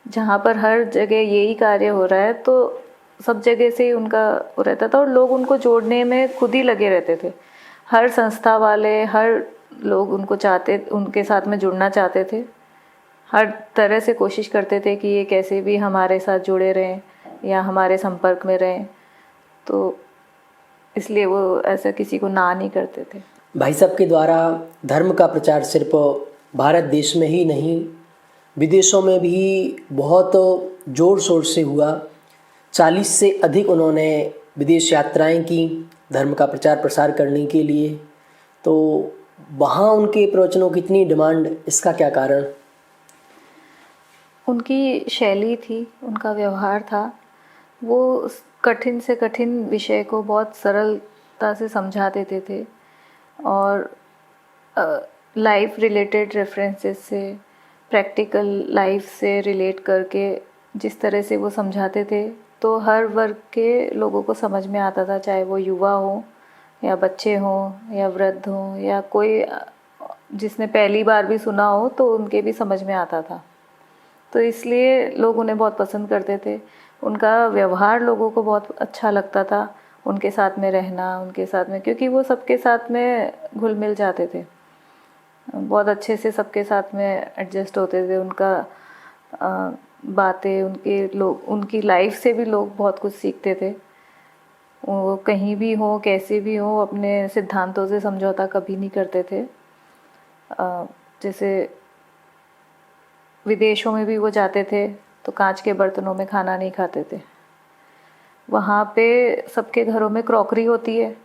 जहाँ पर हर जगह यही कार्य हो रहा है, तो सब जगह से ही उनका वो रहता था और लोग उनको जोड़ने में खुद ही लगे रहते थे। हर संस्था वाले, हर लोग उनके साथ में जुड़ना चाहते थे, हर तरह से कोशिश करते थे कि ये कैसे भी हमारे साथ जुड़े रहें या हमारे संपर्क में रहें, तो इसलिए वो ऐसा किसी को ना नहीं करते थे। भाई साहब के द्वारा धर्म का प्रचार सिर्फ भारत देश में ही नहीं, विदेशों में भी बहुत ज़ोर शोर से हुआ। 40 से अधिक उन्होंने विदेश यात्राएं की धर्म का प्रचार प्रसार करने के लिए। तो वहाँ उनके प्रवचनों की इतनी डिमांड, इसका क्या कारण? उनकी शैली थी, उनका व्यवहार था। वो कठिन से कठिन विषय को बहुत सरलता से समझा देते थे और लाइफ रिलेटेड रेफरेंसेस से, प्रैक्टिकल लाइफ से रिलेट करके जिस तरह से वो समझाते थे, तो हर वर्ग के लोगों को समझ में आता था, चाहे वो युवा हो या बच्चे हों या वृद्ध हों या कोई जिसने पहली बार भी सुना हो तो उनके भी समझ में आता था। तो इसलिए लोग उन्हें बहुत पसंद करते थे। उनका व्यवहार लोगों को बहुत अच्छा लगता था, उनके साथ में रहना, उनके साथ में, क्योंकि वो सबके साथ में घुल मिल जाते थे, बहुत अच्छे से सबके साथ में एडजस्ट होते थे। उनका बातें, उनकी लाइफ से भी लोग बहुत कुछ सीखते थे। वो कहीं भी हो, कैसे भी हो, अपने सिद्धांतों से समझौता कभी नहीं करते थे। जैसे विदेशों में भी वो जाते थे तो कांच के बर्तनों में खाना नहीं खाते थे। वहाँ पे सबके घरों में क्रॉकरी होती है,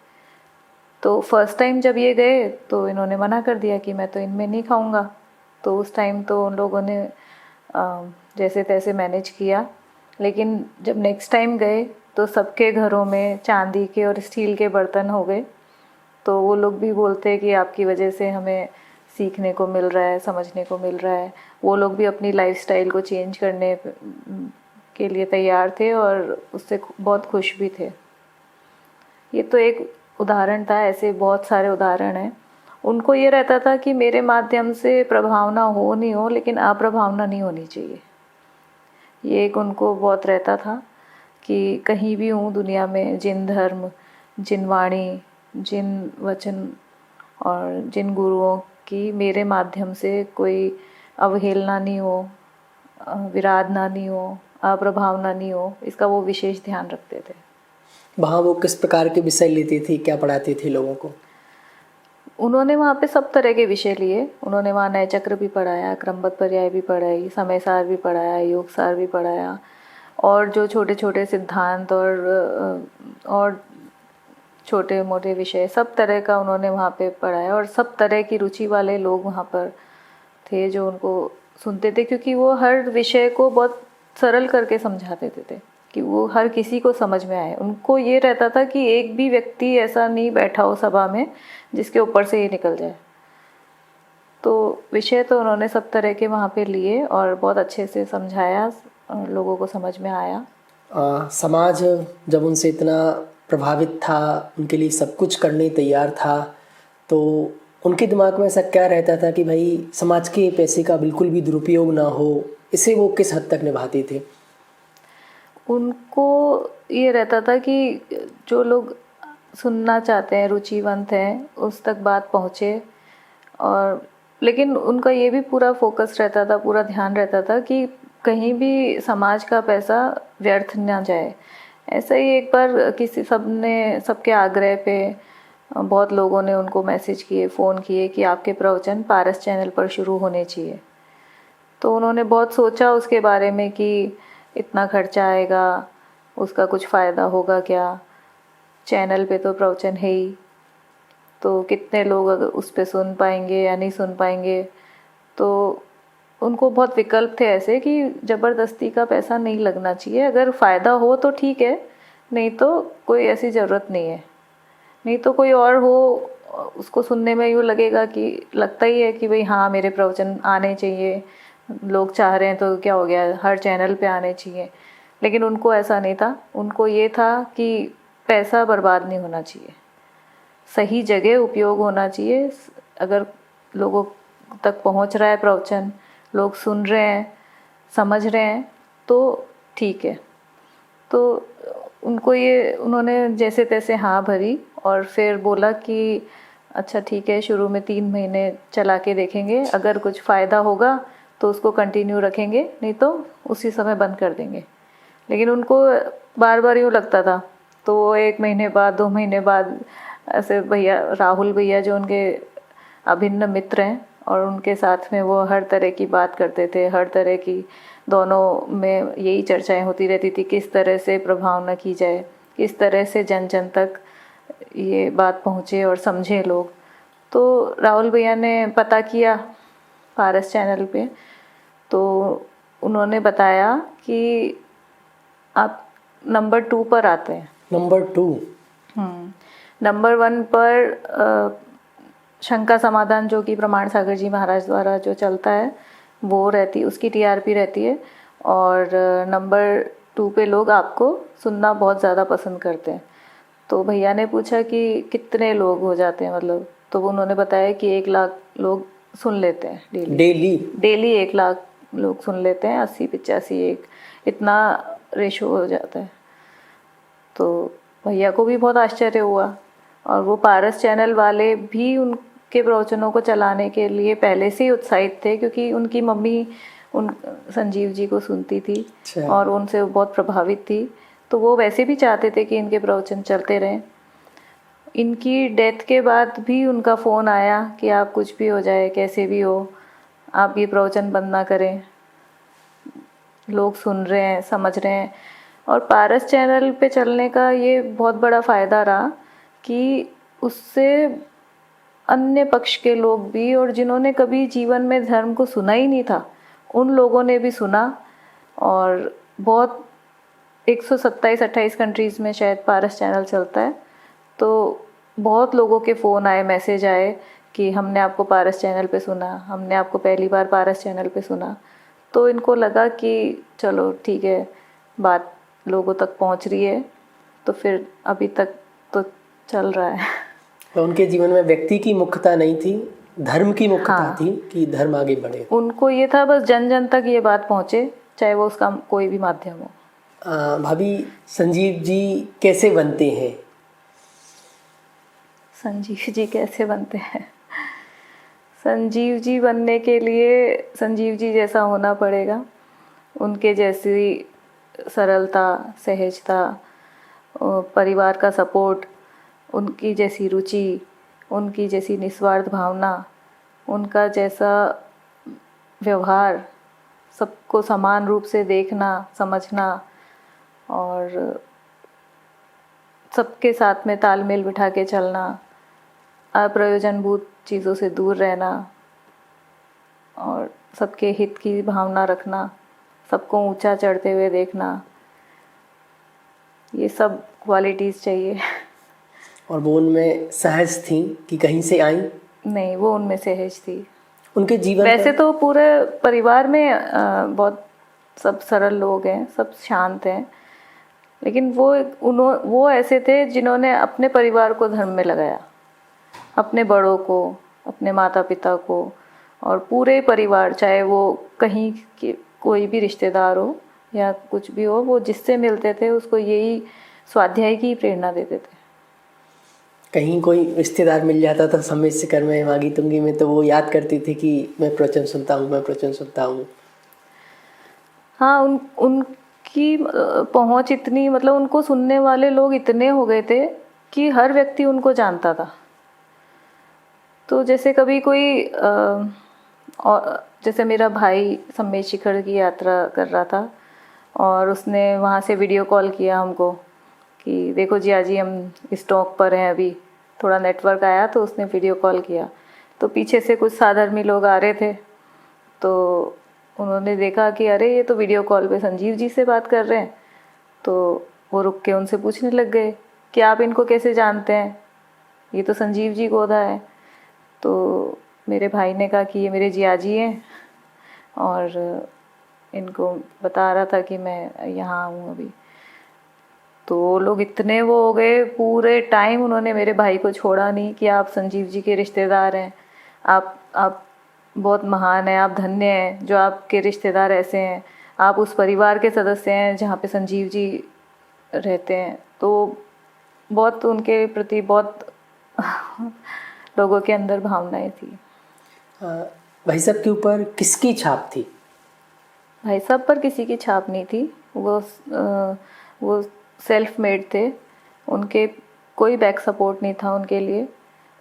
तो फर्स्ट टाइम जब ये गए तो इन्होंने मना कर दिया कि मैं तो इनमें नहीं खाऊंगा। तो उस टाइम तो उन लोगों ने जैसे तैसे मैनेज किया, लेकिन जब नेक्स्ट टाइम गए तो सबके घरों में चांदी के और स्टील के बर्तन हो गए। तो वो लोग भी बोलते हैं कि आपकी वजह से हमें सीखने को मिल रहा है, समझने को मिल रहा है। वो लोग भी अपनी लाइफस्टाइल को चेंज करने के लिए तैयार थे और उससे बहुत खुश भी थे। ये तो एक उदाहरण था, ऐसे बहुत सारे उदाहरण हैं। उनको ये रहता था कि मेरे माध्यम से प्रभावना हो नहीं हो, लेकिन अप्रभावना नहीं होनी चाहिए। ये एक उनको बहुत रहता था कि कहीं भी हूँ दुनिया में, जिन धर्म, जिन वाणी, जिन वचन और जिन गुरुओं की मेरे माध्यम से कोई अवहेलना नहीं हो, विराधना नहीं हो, अप्रभावना नहीं हो, इसका वो विशेष ध्यान रखते थे। वहाँ वो किस प्रकार के विषय लेती थी, क्या पढ़ाती थी लोगों को? उन्होंने वहाँ पे सब तरह के विषय लिए। उन्होंने वहाँ नय चक्र भी पढ़ाया, क्रमबद्ध पर्याय भी पढ़ाई, समय सार भी पढ़ाया, योग सार भी पढ़ाया, और जो छोटे छोटे सिद्धांत और छोटे मोटे विषय, सब तरह का उन्होंने वहाँ पे पढ़ाया। और सब तरह की रुचि वाले लोग वहाँ पर थे जो उनको सुनते थे, क्योंकि वो हर विषय को बहुत सरल करके समझा देते थे कि वो हर किसी को समझ में आए। उनको ये रहता था कि एक भी व्यक्ति ऐसा नहीं बैठा हो सभा में जिसके ऊपर से ये निकल जाए। तो विषय तो उन्होंने सब तरह के वहाँ पे लिए और बहुत अच्छे से समझाया, लोगों को समझ में आया। समाज जब उनसे इतना प्रभावित था, उनके लिए सब कुछ करने तैयार था, तो उनके दिमाग में ऐसा क्या रहता था कि भाई समाज के पैसे का बिल्कुल भी दुरुपयोग ना हो? इसे वो किस हद तक निभाते थे? उनको ये रहता था कि जो लोग सुनना चाहते हैं, रुचिवंत हैं, उस तक बात पहुँचे। और लेकिन उनका ये भी पूरा फोकस रहता था, पूरा ध्यान रहता था कि कहीं भी समाज का पैसा व्यर्थ ना जाए। ऐसा ही एक बार सबके आग्रह पे बहुत लोगों ने उनको मैसेज किए, फ़ोन किए कि आपके प्रवचन पारस चैनल पर शुरू होने चाहिए। तो उन्होंने बहुत सोचा उसके बारे में कि इतना खर्चा आएगा, उसका कुछ फ़ायदा होगा क्या, चैनल पे तो प्रवचन है ही, तो कितने लोग अगर उस पे सुन पाएंगे या नहीं सुन पाएंगे। तो उनको बहुत विकल्प थे ऐसे कि ज़बरदस्ती का पैसा नहीं लगना चाहिए, अगर फ़ायदा हो तो ठीक है, नहीं तो कोई ऐसी ज़रूरत नहीं है। नहीं तो कोई और हो, उसको सुनने में यूँ लगेगा कि लगता ही है कि भाई हाँ मेरे प्रवचन आने चाहिए, लोग चाह रहे हैं तो क्या हो गया, हर चैनल पे आने चाहिए। लेकिन उनको ऐसा नहीं था, उनको ये था कि पैसा बर्बाद नहीं होना चाहिए, सही जगह उपयोग होना चाहिए। अगर लोगों तक पहुंच रहा है प्रवचन, लोग सुन रहे हैं, समझ रहे हैं, तो ठीक है। तो उनको ये, उन्होंने जैसे तैसे हाँ भरी और फिर बोला कि अच्छा ठीक है, शुरू में 3 महीने चला के देखेंगे, अगर कुछ फ़ायदा होगा तो उसको कंटिन्यू रखेंगे, नहीं तो उसी समय बंद कर देंगे। लेकिन उनको बार बार यूँ लगता था, तो वो 1 महीने बाद, 2 महीने बाद ऐसे भैया, राहुल भैया जो उनके अभिन्न मित्र हैं, और उनके साथ में वो हर तरह की बात करते थे, हर तरह की, दोनों में यही चर्चाएं होती रहती थी, किस तरह से प्रभावना की जाए, किस तरह से जन जन तक ये बात पहुँचे और समझे लोग। तो राहुल भैया ने पता किया पारस चैनल पे, तो उन्होंने बताया कि आप नंबर 2 पर आते हैं। नंबर 2? नंबर 1 पर शंका समाधान, जो कि प्रमाण सागर जी महाराज द्वारा जो चलता है, वो रहती, उसकी टीआरपी रहती है। और नंबर 2 पे लोग आपको सुनना बहुत ज़्यादा पसंद करते हैं। तो भैया ने पूछा कि कितने लोग हो जाते हैं, मतलब, तो उन्होंने बताया कि 1 लाख लोग सुन लेते हैं डेली 1 लाख लोग सुन लेते हैं, 80-85 एक, इतना रेशो हो जाता है। तो भैया को भी बहुत आश्चर्य हुआ, और वो पारस चैनल वाले भी उनके प्रवचनों को चलाने के लिए पहले से ही उत्साहित थे, क्योंकि उनकी मम्मी उन संजीव जी को सुनती थी। अच्छा। और उनसे बहुत प्रभावित थी, तो वो वैसे भी चाहते थे कि इनके प्रवचन चलते रहें। इनकी डेथ के बाद भी उनका फ़ोन आया कि आप कुछ भी हो जाए, कैसे भी हो, आप ये प्रवचन बंद ना करें, लोग सुन रहे हैं, समझ रहे हैं। और पारस चैनल पे चलने का ये बहुत बड़ा फ़ायदा रहा कि उससे अन्य पक्ष के लोग भी, और जिन्होंने कभी जीवन में धर्म को सुना ही नहीं था, उन लोगों ने भी सुना। और बहुत 127-28 कंट्रीज़ में शायद पारस चैनल चलता है, तो बहुत लोगों के फ़ोन आए, मैसेज आए कि हमने आपको पारस चैनल पे सुना, हमने आपको पहली बार पारस चैनल पे सुना। तो इनको लगा कि चलो ठीक है, बात लोगों तक पहुंच रही है, तो फिर अभी तक तो चल रहा है। तो उनके जीवन में व्यक्ति की मुख्यता नहीं थी, धर्म की मुख्यता हाँ। थी कि धर्म आगे बढ़े। उनको ये था बस जन जन तक ये बात पहुंचे, चाहे वो उसका कोई भी माध्यम हो। भाभी, संजीव जी कैसे बनते हैं? संजीव जी कैसे बनते हैं? संजीव जी बनने के लिए संजीव जी जैसा होना पड़ेगा, उनके जैसी सरलता, सहजता, परिवार का सपोर्ट, उनकी जैसी रुचि, उनकी जैसी निस्वार्थ भावना, उनका जैसा व्यवहार, सबको समान रूप से देखना, समझना, और सबके साथ में तालमेल बिठा के चलना, अप्रयोजनभूत चीज़ों से दूर रहना, और सबके हित की भावना रखना, सबको ऊंचा चढ़ते हुए देखना, ये सब क्वालिटीज़ चाहिए। और वो उनमें सहज थी कि कहीं से आई? नहीं, वो उनमें सहज थी। उनके जीवन वैसे तो पूरे परिवार में बहुत सब सरल लोग हैं, सब शांत हैं, लेकिन वो ऐसे थे जिन्होंने अपने परिवार को धर्म में लगाया, अपने बड़ों को, अपने माता पिता को, और पूरे परिवार, चाहे वो कहीं के कोई भी रिश्तेदार हो या कुछ भी हो, वो जिससे मिलते थे उसको यही स्वाध्याय की प्रेरणा देते थे। कहीं कोई रिश्तेदार मिल जाता था समय से कर में, मागी तुंगी में, तो वो याद करती थी कि मैं प्रवचन सुनता हूँ, मैं प्रवचन सुनता हूँ। हाँ, उनकी पहुँच इतनी, मतलब उनको सुनने वाले लोग इतने हो गए थे कि हर व्यक्ति उनको जानता था। तो जैसे कभी कोई और जैसे मेरा भाई सम्मेद शिखर की यात्रा कर रहा था, और उसने वहाँ से वीडियो कॉल किया हमको कि देखो जिया जी हम स्टॉक पर हैं अभी। थोड़ा नेटवर्क आया तो उसने वीडियो कॉल किया, तो पीछे से कुछ साधर्मी लोग आ रहे थे, तो उन्होंने देखा कि अरे ये तो वीडियो कॉल पे संजीव जी से बात कर रहे हैं। तो वो रुक के उनसे पूछने लग गए कि आप इनको कैसे जानते हैं, ये तो संजीव जी गोदा है। तो मेरे भाई ने कहा कि ये मेरे जिया जी हैं और इनको बता रहा था कि मैं यहाँ हूँ अभी। तो वो लोग इतने वो हो गए, पूरे टाइम उन्होंने मेरे भाई को छोड़ा नहीं कि आप संजीव जी के रिश्तेदार हैं, आप बहुत महान हैं, आप धन्य हैं जो आपके रिश्तेदार ऐसे हैं, आप उस परिवार के सदस्य हैं जहाँ पे संजीव जी रहते हैं। तो बहुत उनके प्रति बहुत लोगों के अंदर भावनाएं थी। भाई साहब के ऊपर किसकी छाप थी? भाई साहब पर किसी की छाप नहीं थी। वो सेल्फ मेड थे, उनके कोई बैक सपोर्ट नहीं था उनके लिए।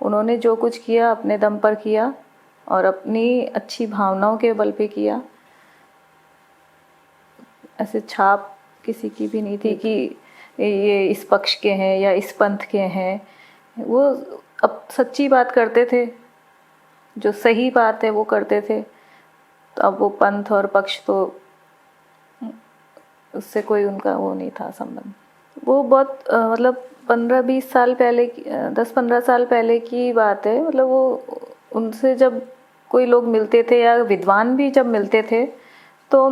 उन्होंने जो कुछ किया अपने दम पर किया और अपनी अच्छी भावनाओं के बल पे किया। ऐसे छाप किसी की भी नहीं थी कि ये इस पक्ष के हैं या इस पंथ के हैं। वो अब सच्ची बात करते थे, जो सही बात है वो करते थे। तो अब वो पंथ और पक्ष तो उससे कोई उनका वो नहीं था संबंध। वो बहुत मतलब 15-20 साल पहले की 10-15 साल पहले की बात है। मतलब वो उनसे जब कोई लोग मिलते थे या विद्वान भी जब मिलते थे तो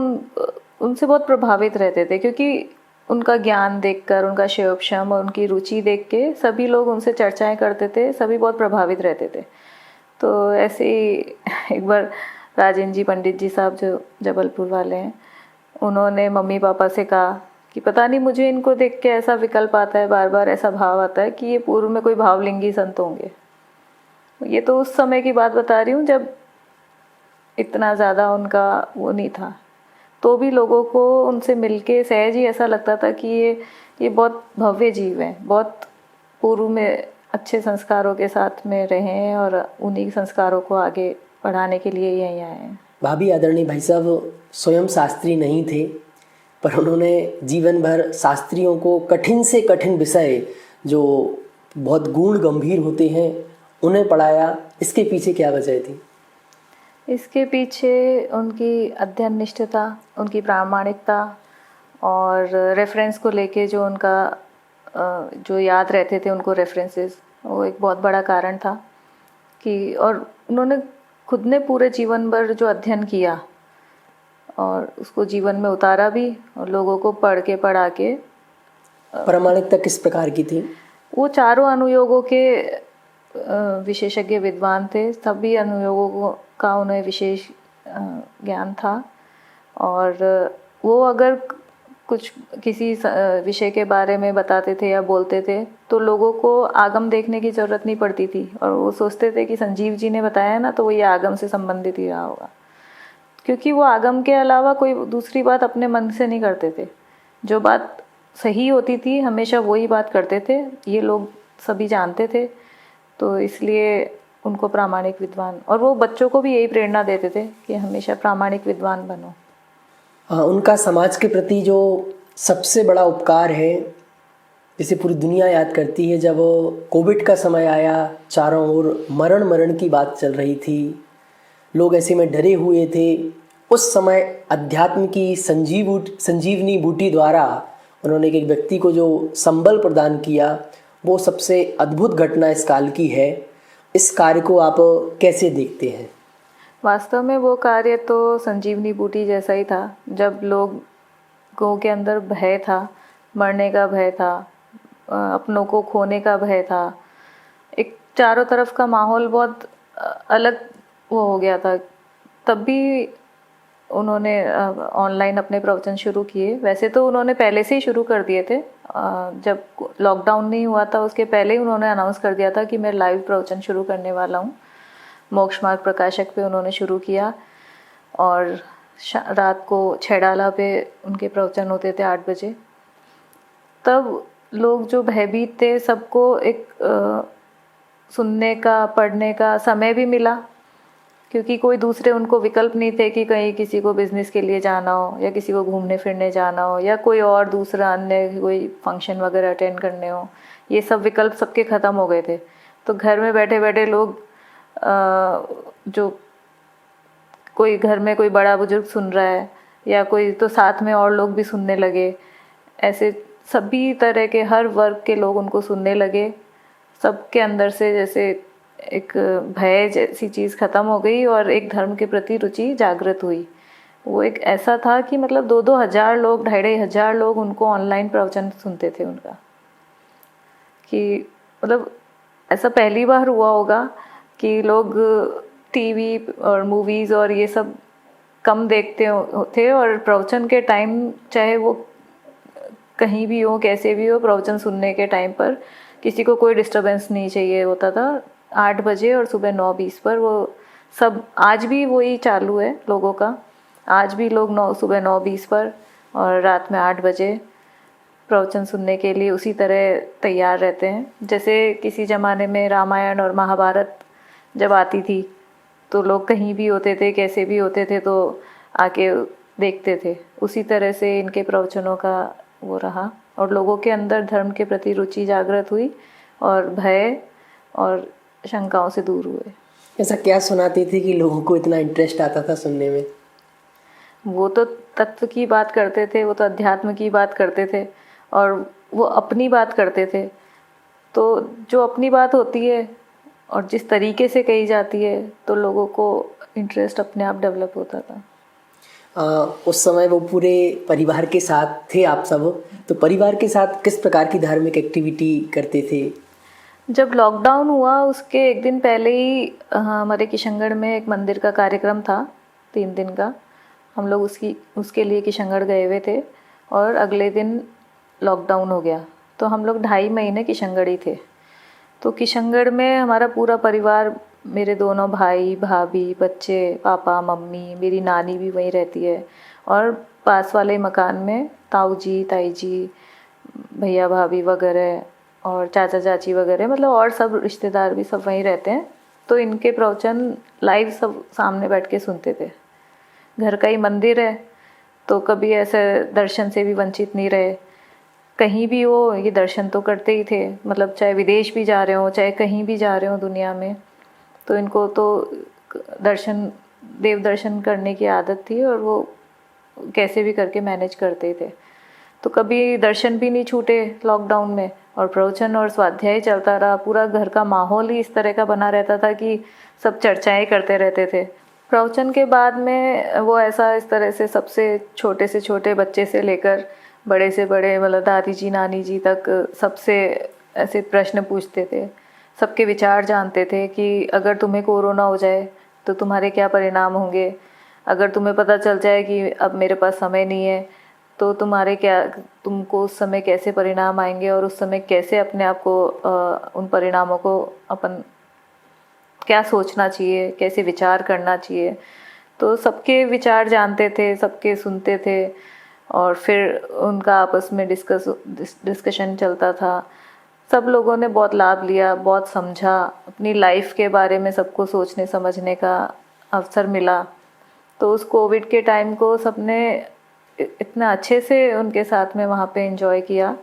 उनसे बहुत प्रभावित रहते थे, क्योंकि उनका ज्ञान देखकर, उनका शैवक्षम और उनकी रुचि देख के सभी लोग उनसे चर्चाएं करते थे, सभी बहुत प्रभावित रहते थे। तो ऐसे ही एक बार राजेंद्र जी पंडित जी साहब जो जबलपुर वाले हैं, उन्होंने मम्मी पापा से कहा कि पता नहीं मुझे इनको देख के ऐसा विकल्प आता है, बार बार ऐसा भाव आता है कि ये पूर्व में कोई भावलिंगी संत होंगे। ये तो उस समय की बात बता रही हूँ जब इतना ज़्यादा उनका वो नहीं था, तो भी लोगों को उनसे मिलके सहज ही ऐसा लगता था कि ये बहुत भव्य जीव हैं, बहुत पूर्व में अच्छे संस्कारों के साथ में रहे हैं और उन्हीं संस्कारों को आगे बढ़ाने के लिए यहीं आए हैं। भाभी आदरणीय भाई साहब स्वयं शास्त्री नहीं थे, पर उन्होंने जीवन भर शास्त्रियों को कठिन से कठिन विषय जो बहुत गूढ़ गंभीर होते हैं उन्हें पढ़ाया। इसके पीछे क्या वजह थी? इसके पीछे उनकी अध्ययन निष्ठता, उनकी प्रामाणिकता और रेफरेंस को लेके जो उनका जो याद रहते थे उनको रेफरेंसेस, वो एक बहुत बड़ा कारण था कि और उन्होंने खुद ने पूरे जीवन भर जो अध्ययन किया और उसको जीवन में उतारा भी और लोगों को पढ़ा के। प्रामाणिकता किस प्रकार की थी? वो चारों अनुयोगों के विशेषज्ञ विद्वान थे, सभी अनुयोगों का उन्हें विशेष ज्ञान था। और वो अगर कुछ किसी विषय के बारे में बताते थे या बोलते थे तो लोगों को आगम देखने की ज़रूरत नहीं पड़ती थी, और वो सोचते थे कि संजीव जी ने बताया ना तो वो ये आगम से संबंधित ही रहा होगा, क्योंकि वो आगम के अलावा कोई दूसरी बात अपने मन से नहीं करते थे। जो बात सही होती थी हमेशा वही बात करते थे, ये लोग सभी जानते थे। तो इसलिए उनको प्रामाणिक विद्वान, और वो बच्चों को भी यही प्रेरणा देते थे कि हमेशा प्रामाणिक विद्वान बनो। उनका समाज के प्रति जो सबसे बड़ा उपकार है, जिसे पूरी दुनिया याद करती है, जब कोविड का समय आया, चारों ओर मरण की बात चल रही थी, लोग ऐसे में डरे हुए थे। उस समय अध्यात्म की संजीवनी बूटी द्वारा उन्होंने एक व्यक्ति को जो संबल प्रदान किया, वो सबसे अद्भुत घटना इस काल की है। इस कार्य को आप कैसे देखते हैं? वास्तव में वो कार्य तो संजीवनी बूटी जैसा ही था। जब लोगों के अंदर भय था, मरने का भय था, अपनों को खोने का भय था, एक चारों तरफ का माहौल बहुत अलग वो हो गया था, तब भी उन्होंने ऑनलाइन अपने प्रवचन शुरू किए। वैसे तो उन्होंने पहले से ही शुरू कर दिए थे, जब लॉकडाउन नहीं हुआ था उसके पहले ही उन्होंने अनाउंस कर दिया था कि मैं लाइव प्रवचन शुरू करने वाला हूँ। मोक्ष मार्ग प्रकाशक पे उन्होंने शुरू किया और रात को 6 डाला पे उनके प्रवचन होते थे 8 बजे। तब लोग जो भयभीत थे, सबको एक सुनने का, पढ़ने का समय भी मिला क्योंकि कोई दूसरे उनको विकल्प नहीं थे कि कहीं किसी को बिजनेस के लिए जाना हो या किसी को घूमने फिरने जाना हो या कोई और दूसरा अन्य कोई फंक्शन वगैरह अटेंड करने हो। ये सब विकल्प सबके ख़त्म हो गए थे। तो घर में बैठे बैठे लोग जो कोई घर में कोई बड़ा बुजुर्ग सुन रहा है या कोई तो साथ में और लोग भी सुनने लगे। ऐसे सभी तरह के हर वर्ग के लोग उनको सुनने लगे। सबके अंदर से जैसे एक भय जैसी चीज़ ख़त्म हो गई और एक धर्म के प्रति रुचि जागृत हुई। वो एक ऐसा था कि मतलब 2-2 हज़ार लोग, 2,500 लोग उनको ऑनलाइन प्रवचन सुनते थे उनका। कि मतलब ऐसा पहली बार हुआ होगा कि लोग टीवी और मूवीज़ और ये सब कम देखते थे और प्रवचन के टाइम चाहे वो कहीं भी हो कैसे भी हो, प्रवचन सुनने के टाइम पर किसी को कोई डिस्टरबेंस नहीं चाहिए होता था। 8 बजे और सुबह 9:20 पर वो सब, आज भी वही चालू है लोगों का। आज भी लोग सुबह 9:20 पर और रात में 8 बजे प्रवचन सुनने के लिए उसी तरह तैयार रहते हैं। जैसे किसी ज़माने में रामायण और महाभारत जब आती थी तो लोग कहीं भी होते थे, कैसे भी होते थे, तो आके देखते थे। उसी तरह से इनके प्रवचनों का वो रहा और लोगों के अंदर धर्म के प्रति रुचि जागृत हुई और भय और शंकाओं से दूर हुए। ऐसा क्या सुनाती थी कि लोगों को इतना इंटरेस्ट आता था सुनने में? वो तो तत्व की बात करते थे, वो तो अध्यात्म की बात करते थे और वो अपनी बात करते थे। तो जो अपनी बात होती है और जिस तरीके से कही जाती है तो लोगों को इंटरेस्ट अपने आप डेवलप होता था। उस समय वो पूरे परिवार के साथ थे आप सब, तो परिवार के साथ किस प्रकार की धार्मिक एक्टिविटी करते थे? जब लॉकडाउन हुआ उसके एक दिन पहले ही हमारे किशनगढ़ में एक मंदिर का कार्यक्रम था 3 दिन का। हम लोग उसके लिए किशनगढ़ गए हुए थे और अगले दिन लॉकडाउन हो गया। तो हम लोग 2.5 महीने किशनगढ़ ही थे। तो किशनगढ़ में हमारा पूरा परिवार, मेरे दोनों भाई भाभी, बच्चे, पापा मम्मी, मेरी नानी भी वहीं रहती है और पास वाले मकान में ताऊ जी, ताई जी, भैया भाभी वगैरह और चाचा चाची वगैरह, मतलब और सब रिश्तेदार भी सब वहीं रहते हैं। तो इनके प्रवचन लाइव सब सामने बैठ के सुनते थे। घर का ही मंदिर है तो कभी ऐसे दर्शन से भी वंचित नहीं रहे। कहीं भी हो ये दर्शन तो करते ही थे, मतलब चाहे विदेश भी जा रहे हो चाहे कहीं भी जा रहे हो दुनिया में, तो इनको तो दर्शन, देव दर्शन करने की आदत थी और वो कैसे भी करके मैनेज करते थे। तो कभी दर्शन भी नहीं छूटे लॉकडाउन में और प्रवचन और स्वाध्याय चलता रहा। पूरा घर का माहौल ही इस तरह का बना रहता था कि सब चर्चाएं करते रहते थे। प्रवचन के बाद में वो ऐसा इस तरह से सबसे छोटे से छोटे बच्चे से लेकर बड़े से बड़े, मतलब दादी जी नानी जी तक सबसे ऐसे प्रश्न पूछते थे। सबके विचार जानते थे कि अगर तुम्हें कोरोना हो जाए तो तुम्हारे क्या परिणाम होंगे, अगर तुम्हें पता चल जाए कि अब मेरे पास समय नहीं है तो तुमको उस समय कैसे परिणाम आएंगे और उस समय कैसे अपने आप को उन परिणामों को अपन क्या सोचना चाहिए, कैसे विचार करना चाहिए। तो सबके विचार जानते थे, सबके सुनते थे और फिर उनका आपस में डिस्कशन चलता था। सब लोगों ने बहुत लाभ लिया, बहुत समझा, अपनी लाइफ के बारे में सबको सोचने समझने का अवसर मिला। तो उस कोविड के टाइम को सबने इतना अच्छे से उनके साथ में वहाँ पे एंजॉय किया।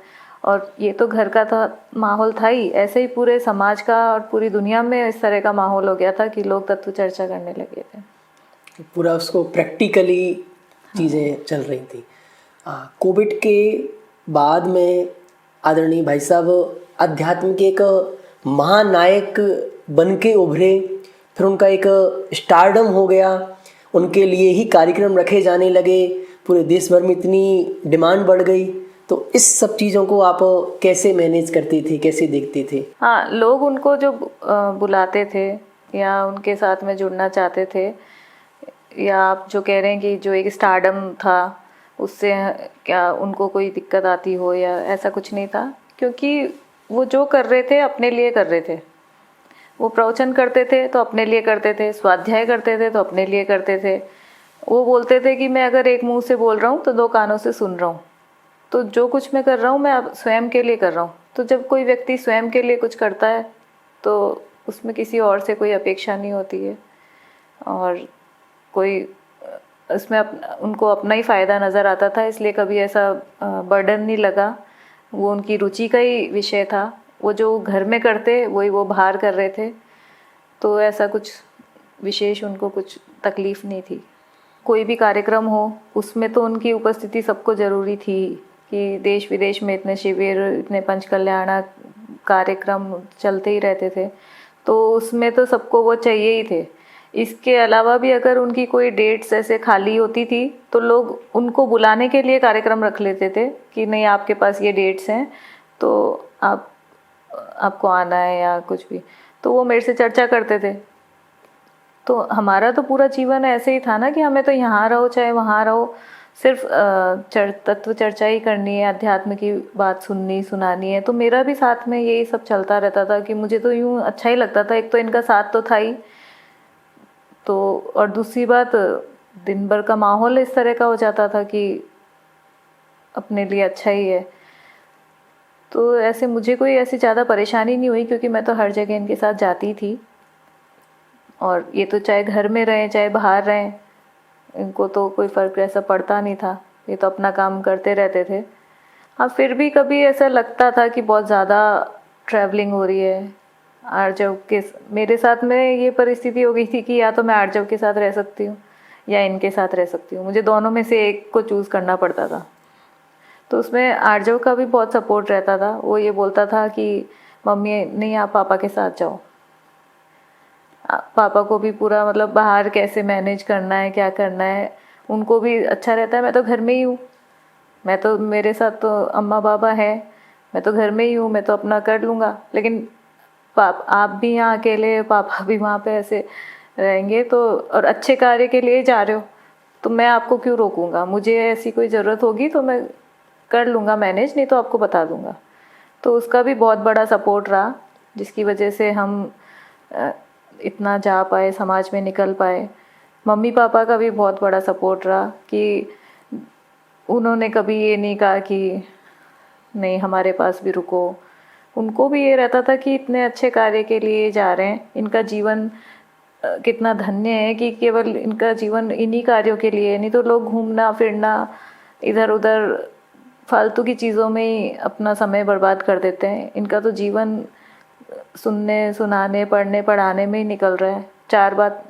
और ये तो घर का था माहौल था ही, ऐसे ही पूरे समाज का और पूरी दुनिया में इस तरह का माहौल हो गया था कि लोग तत्व चर्चा करने लगे थे। पूरा उसको प्रैक्टिकली चीज़ें चल रही थी। कोविड के बाद में आदरणीय भाई साहब अध्यात्म के एक महानायक बन के उभरे, फिर उनका एक स्टारडम हो गया, उनके लिए ही कार्यक्रम रखे जाने लगे, पूरे देश भर में इतनी डिमांड बढ़ गई। तो इस सब चीज़ों को आप कैसे मैनेज करते थे, कैसे देखते थे? हाँ, लोग उनको जो बुलाते थे या उनके साथ में जुड़ना चाहते थे, या आप जो कह रहे हैं कि जो एक स्टारडम था उससे क्या उनको कोई दिक्कत आती हो, या ऐसा कुछ नहीं था। क्योंकि वो जो कर रहे थे अपने लिए कर रहे थे। वो प्रवचन करते थे तो अपने लिए करते थे, स्वाध्याय करते थे तो अपने लिए करते थे। वो बोलते थे कि मैं अगर एक मुंह से बोल रहा हूँ तो 2 कानों से सुन रहा हूँ, तो जो कुछ मैं कर रहा हूँ मैं अब स्वयं के लिए कर रहा हूँ। तो जब कोई व्यक्ति स्वयं के लिए कुछ करता है तो उसमें किसी और से कोई अपेक्षा नहीं होती है। और कोई इसमें उनको अपना ही फ़ायदा नज़र आता था, इसलिए कभी ऐसा बर्डन नहीं लगा। वो उनकी रुचि का ही विषय था, वो जो घर में करते वही वो बाहर कर रहे थे, तो ऐसा कुछ विशेष उनको कुछ तकलीफ़ नहीं थी। कोई भी कार्यक्रम हो उसमें तो उनकी उपस्थिति सबको ज़रूरी थी कि देश विदेश में इतने शिविर, इतने पंचकल्याण कार्यक्रम चलते ही रहते थे, तो उसमें तो सबको वो चाहिए ही थे। इसके अलावा भी अगर उनकी कोई डेट्स ऐसे खाली होती थी तो लोग उनको बुलाने के लिए कार्यक्रम रख लेते थे कि नहीं आपके पास ये डेट्स हैं तो आपको आना है या कुछ भी, तो वो मेरे से चर्चा करते थे। तो हमारा तो पूरा जीवन ऐसे ही था ना कि हमें तो यहाँ रहो चाहे वहाँ रहो, सिर्फ तत्व चर्चा ही करनी है, अध्यात्म की बात सुनानी है। तो मेरा भी साथ में यही सब चलता रहता था कि मुझे तो यूँ अच्छा ही लगता था। एक तो इनका साथ तो था ही, तो और दूसरी बात दिन भर का माहौल इस तरह का हो जाता था कि अपने लिए अच्छा ही है। तो ऐसे मुझे कोई ऐसी ज़्यादा परेशानी नहीं हुई क्योंकि मैं तो हर जगह इनके साथ जाती थी, और ये तो चाहे घर में रहें चाहे बाहर रहें, इनको तो कोई फ़र्क ऐसा पड़ता नहीं था, ये तो अपना काम करते रहते थे। हाँ, फिर भी कभी ऐसा लगता था कि बहुत ज़्यादा ट्रैवलिंग हो रही है। आर्जव के मेरे साथ में ये परिस्थिति हो गई थी कि या तो मैं आर्जव के साथ रह सकती हूँ या इनके साथ रह सकती हूँ, मुझे दोनों में से एक को चूज़ करना पड़ता था। तो उसमें आर्जव का भी बहुत सपोर्ट रहता था। वो ये बोलता था कि मम्मी नहीं, आप पापा के साथ जाओ। पापा को भी पूरा मतलब बाहर कैसे मैनेज करना है, क्या करना है, उनको भी अच्छा रहता है। मैं तो घर में ही हूँ, मैं तो मेरे साथ तो अम्मा बाबा है, मैं तो घर में ही हूँ, मैं तो अपना कर लूँगा। लेकिन आप भी यहाँ अकेले, पापा भी वहाँ पे ऐसे रहेंगे, तो और अच्छे कार्य के लिए जा रहे हो तो मैं आपको क्यों रोकूँगा। मुझे ऐसी कोई ज़रूरत होगी तो मैं कर लूँगा मैनेज, नहीं तो आपको बता दूँगा। तो उसका भी बहुत बड़ा सपोर्ट रहा, जिसकी वजह से हम इतना जा पाए, समाज में निकल पाए। मम्मी पापा का भी बहुत बड़ा सपोर्ट रहा कि उन्होंने कभी ये नहीं कहा कि नहीं हमारे पास भी रुको। उनको भी ये रहता था कि इतने अच्छे कार्य के लिए जा रहे हैं, इनका जीवन कितना धन्य है कि केवल इनका जीवन इन्हीं कार्यों के लिए, नहीं तो लोग घूमना फिरना इधर उधर फालतू की चीज़ों में ही अपना समय बर्बाद कर देते हैं। इनका तो जीवन सुनने सुनाने पढ़ने पढ़ाने में ही निकल रहा है। 4 बात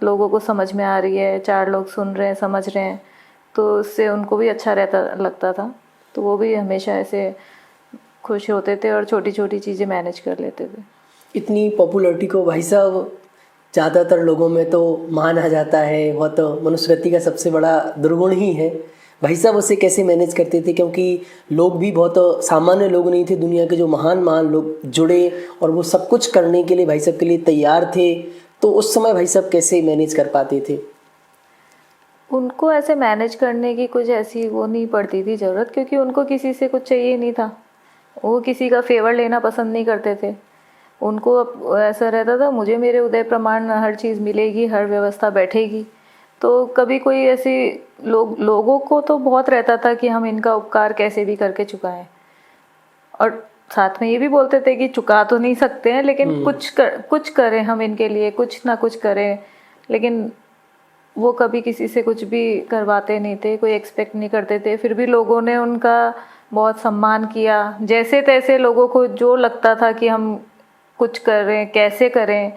लोगों को समझ में आ रही है, 4 लोग सुन रहे हैं समझ रहे हैं, तो उससे उनको भी अच्छा लगता था। तो वो भी हमेशा ऐसे खुश होते थे और छोटी छोटी चीज़ें मैनेज कर लेते थे। इतनी पॉपुलैरिटी को भाई साहब ज़्यादातर लोगों में तो माना जाता है, वह तो मनुस्मृति का सबसे बड़ा दुर्गुण ही है। भाई साहब उसे कैसे मैनेज करते थे, क्योंकि लोग भी बहुत सामान्य लोग नहीं थे, दुनिया के जो महान महान लोग जुड़े और वो सब कुछ करने के लिए भाई साहब के लिए तैयार थे। तो उस समय भाई साहब कैसे मैनेज कर पाते थे? उनको ऐसे मैनेज करने की कुछ ऐसी वो नहीं पड़ती थी ज़रूरत, क्योंकि उनको किसी से कुछ चाहिए नहीं था। वो किसी का फेवर लेना पसंद नहीं करते थे। उनको ऐसा रहता था मुझे मेरे उदय प्रमाण हर चीज़ मिलेगी, हर व्यवस्था बैठेगी। तो कभी कोई ऐसी लोगों को तो बहुत रहता था कि हम इनका उपकार कैसे भी करके चुकाएं, और साथ में ये भी बोलते थे कि चुका तो नहीं सकते हैं लेकिन कुछ करें हम इनके लिए, कुछ ना कुछ करें। लेकिन वो कभी किसी से कुछ भी करवाते नहीं थे, कोई एक्सपेक्ट नहीं करते थे। फिर भी लोगों ने उनका बहुत सम्मान किया। जैसे तैसे लोगों को जो लगता था कि हम कुछ करें, कैसे करें,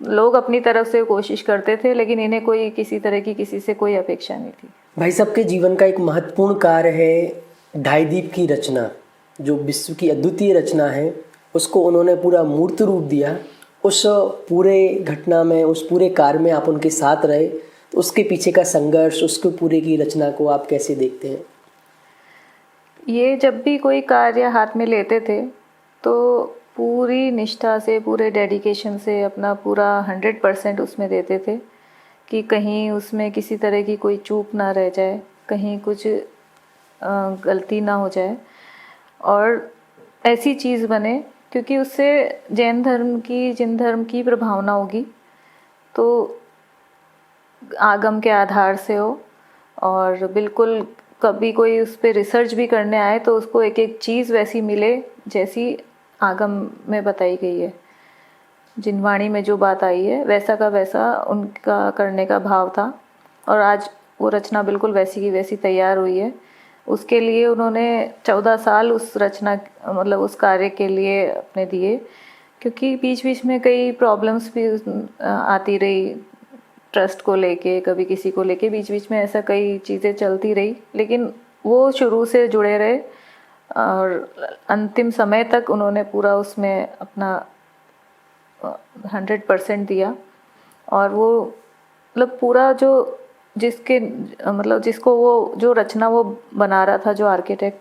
लोग अपनी तरफ से कोशिश करते थे, लेकिन इन्हें कोई किसी तरह की किसी से कोई अपेक्षा नहीं थी। भाई साहब के जीवन का एक महत्वपूर्ण कार्य है ढाईदीप की रचना, जो विश्व की अद्वितीय रचना है, उसको उन्होंने पूरा मूर्त रूप दिया। उस पूरे घटना में, उस पूरे कार्य में आप उनके साथ रहे, तो उसके पीछे का संघर्ष, उसके पूरे की रचना को आप कैसे देखते हैं? ये जब भी कोई कार्य हाथ में लेते थे तो पूरी निष्ठा से, पूरे डेडिकेशन से अपना पूरा 100% उसमें देते थे कि कहीं उसमें किसी तरह की कोई चूक ना रह जाए, कहीं कुछ गलती ना हो जाए और ऐसी चीज़ बने, क्योंकि उससे जैन धर्म की, जिन धर्म की प्रभावना होगी तो आगम के आधार से हो, और बिल्कुल कभी कोई उस पर रिसर्च भी करने आए तो उसको एक एक चीज़ वैसी मिले जैसी आगम में बताई गई है। जिनवाणी में जो बात आई है वैसा का वैसा उनका करने का भाव था, और आज वो रचना बिल्कुल वैसी की वैसी तैयार हुई है। उसके लिए उन्होंने 14 साल उस रचना मतलब उस कार्य के लिए अपने दिए, क्योंकि बीच बीच में कई प्रॉब्लम्स भी आती रही, ट्रस्ट को लेके, कभी किसी को लेके, बीच बीच में ऐसा कई चीज़ें चलती रही, लेकिन वो शुरू से जुड़े रहे और अंतिम समय तक उन्होंने पूरा उसमें अपना 100% दिया। और वो मतलब पूरा जो जिसके मतलब जिसको वो जो रचना वो बना रहा था, जो आर्किटेक्ट,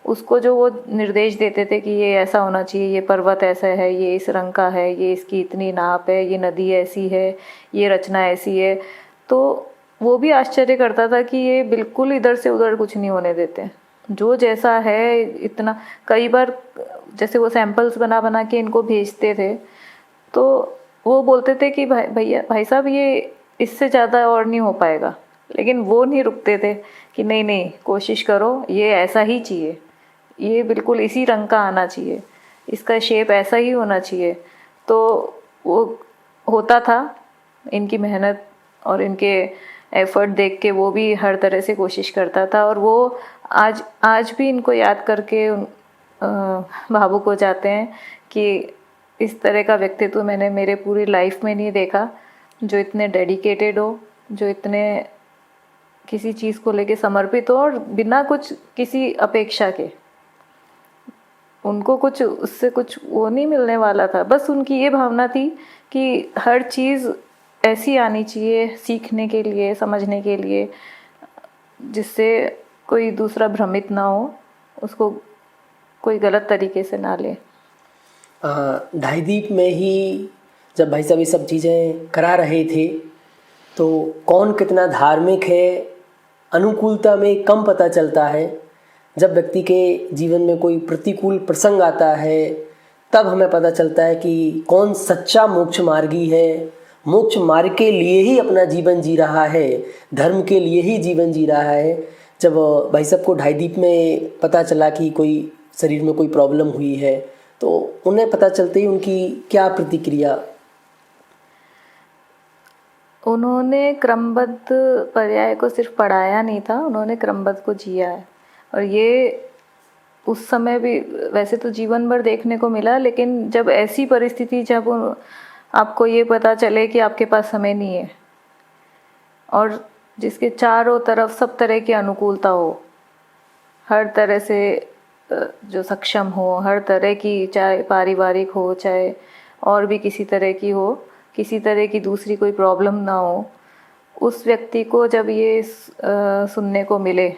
उसको जो वो निर्देश देते थे कि ये ऐसा होना चाहिए, ये पर्वत ऐसा है, ये इस रंग का है, ये इसकी इतनी नाप है, ये नदी ऐसी है, ये रचना ऐसी है, तो वो भी आश्चर्य करता था कि ये बिल्कुल इधर से उधर कुछ नहीं होने देते, जो जैसा है इतना। कई बार जैसे वो सैंपल्स बना बना के इनको भेजते थे, तो वो बोलते थे कि भाई साहब ये इससे ज़्यादा और नहीं हो पाएगा, लेकिन वो नहीं रुकते थे कि नहीं नहीं कोशिश करो, ये ऐसा ही चाहिए, ये बिल्कुल इसी रंग का आना चाहिए, इसका शेप ऐसा ही होना चाहिए। तो वो होता था, इनकी मेहनत और इनके एफर्ट देख के वो भी हर तरह से कोशिश करता था, और वो आज भी इनको याद करके भावुक हो जाते हैं कि इस तरह का व्यक्तित्व मैंने मेरे पूरी लाइफ में नहीं देखा, जो इतने डेडिकेटेड हो, जो इतने किसी चीज़ को लेके समर्पित हो, और बिना कुछ किसी अपेक्षा के। उनको कुछ उससे कुछ वो नहीं मिलने वाला था, बस उनकी ये भावना थी कि हर चीज़ ऐसी आनी चाहिए सीखने के लिए, समझने के लिए, जिससे कोई दूसरा भ्रमित ना हो, उसको कोई गलत तरीके से ना ले। ढाईदीप में ही जब भाई साहब ये सब चीज़ें करा रहे थे, तो कौन कितना धार्मिक है अनुकूलता में कम पता चलता है। जब व्यक्ति के जीवन में कोई प्रतिकूल प्रसंग आता है, तब हमें पता चलता है कि कौन सच्चा मोक्ष मार्गी है, मोक्ष मार्ग के लिए ही अपना जीवन जी रहा है, धर्म के लिए ही जीवन जी रहा है। जब भाई साहब को ढाईदीप में पता चला कि कोई शरीर में कोई प्रॉब्लम हुई है, तो उन्हें पता चलते ही उनकी क्या प्रतिक्रिया? उन्होंने क्रमबद्ध पर्याय को सिर्फ पढ़ाया नहीं था, उन्होंने क्रमबद्ध को जिया है। और ये उस समय भी वैसे तो जीवन भर देखने को मिला, लेकिन जब ऐसी परिस्थिति, जब आपको ये पता चले कि आपके पास समय नहीं है, और जिसके चारों तरफ सब तरह की अनुकूलता हो, हर तरह से जो सक्षम हो, हर तरह की, चाहे पारिवारिक हो, चाहे और भी किसी तरह की हो, किसी तरह की दूसरी कोई प्रॉब्लम ना हो, उस व्यक्ति को जब ये सुनने को मिले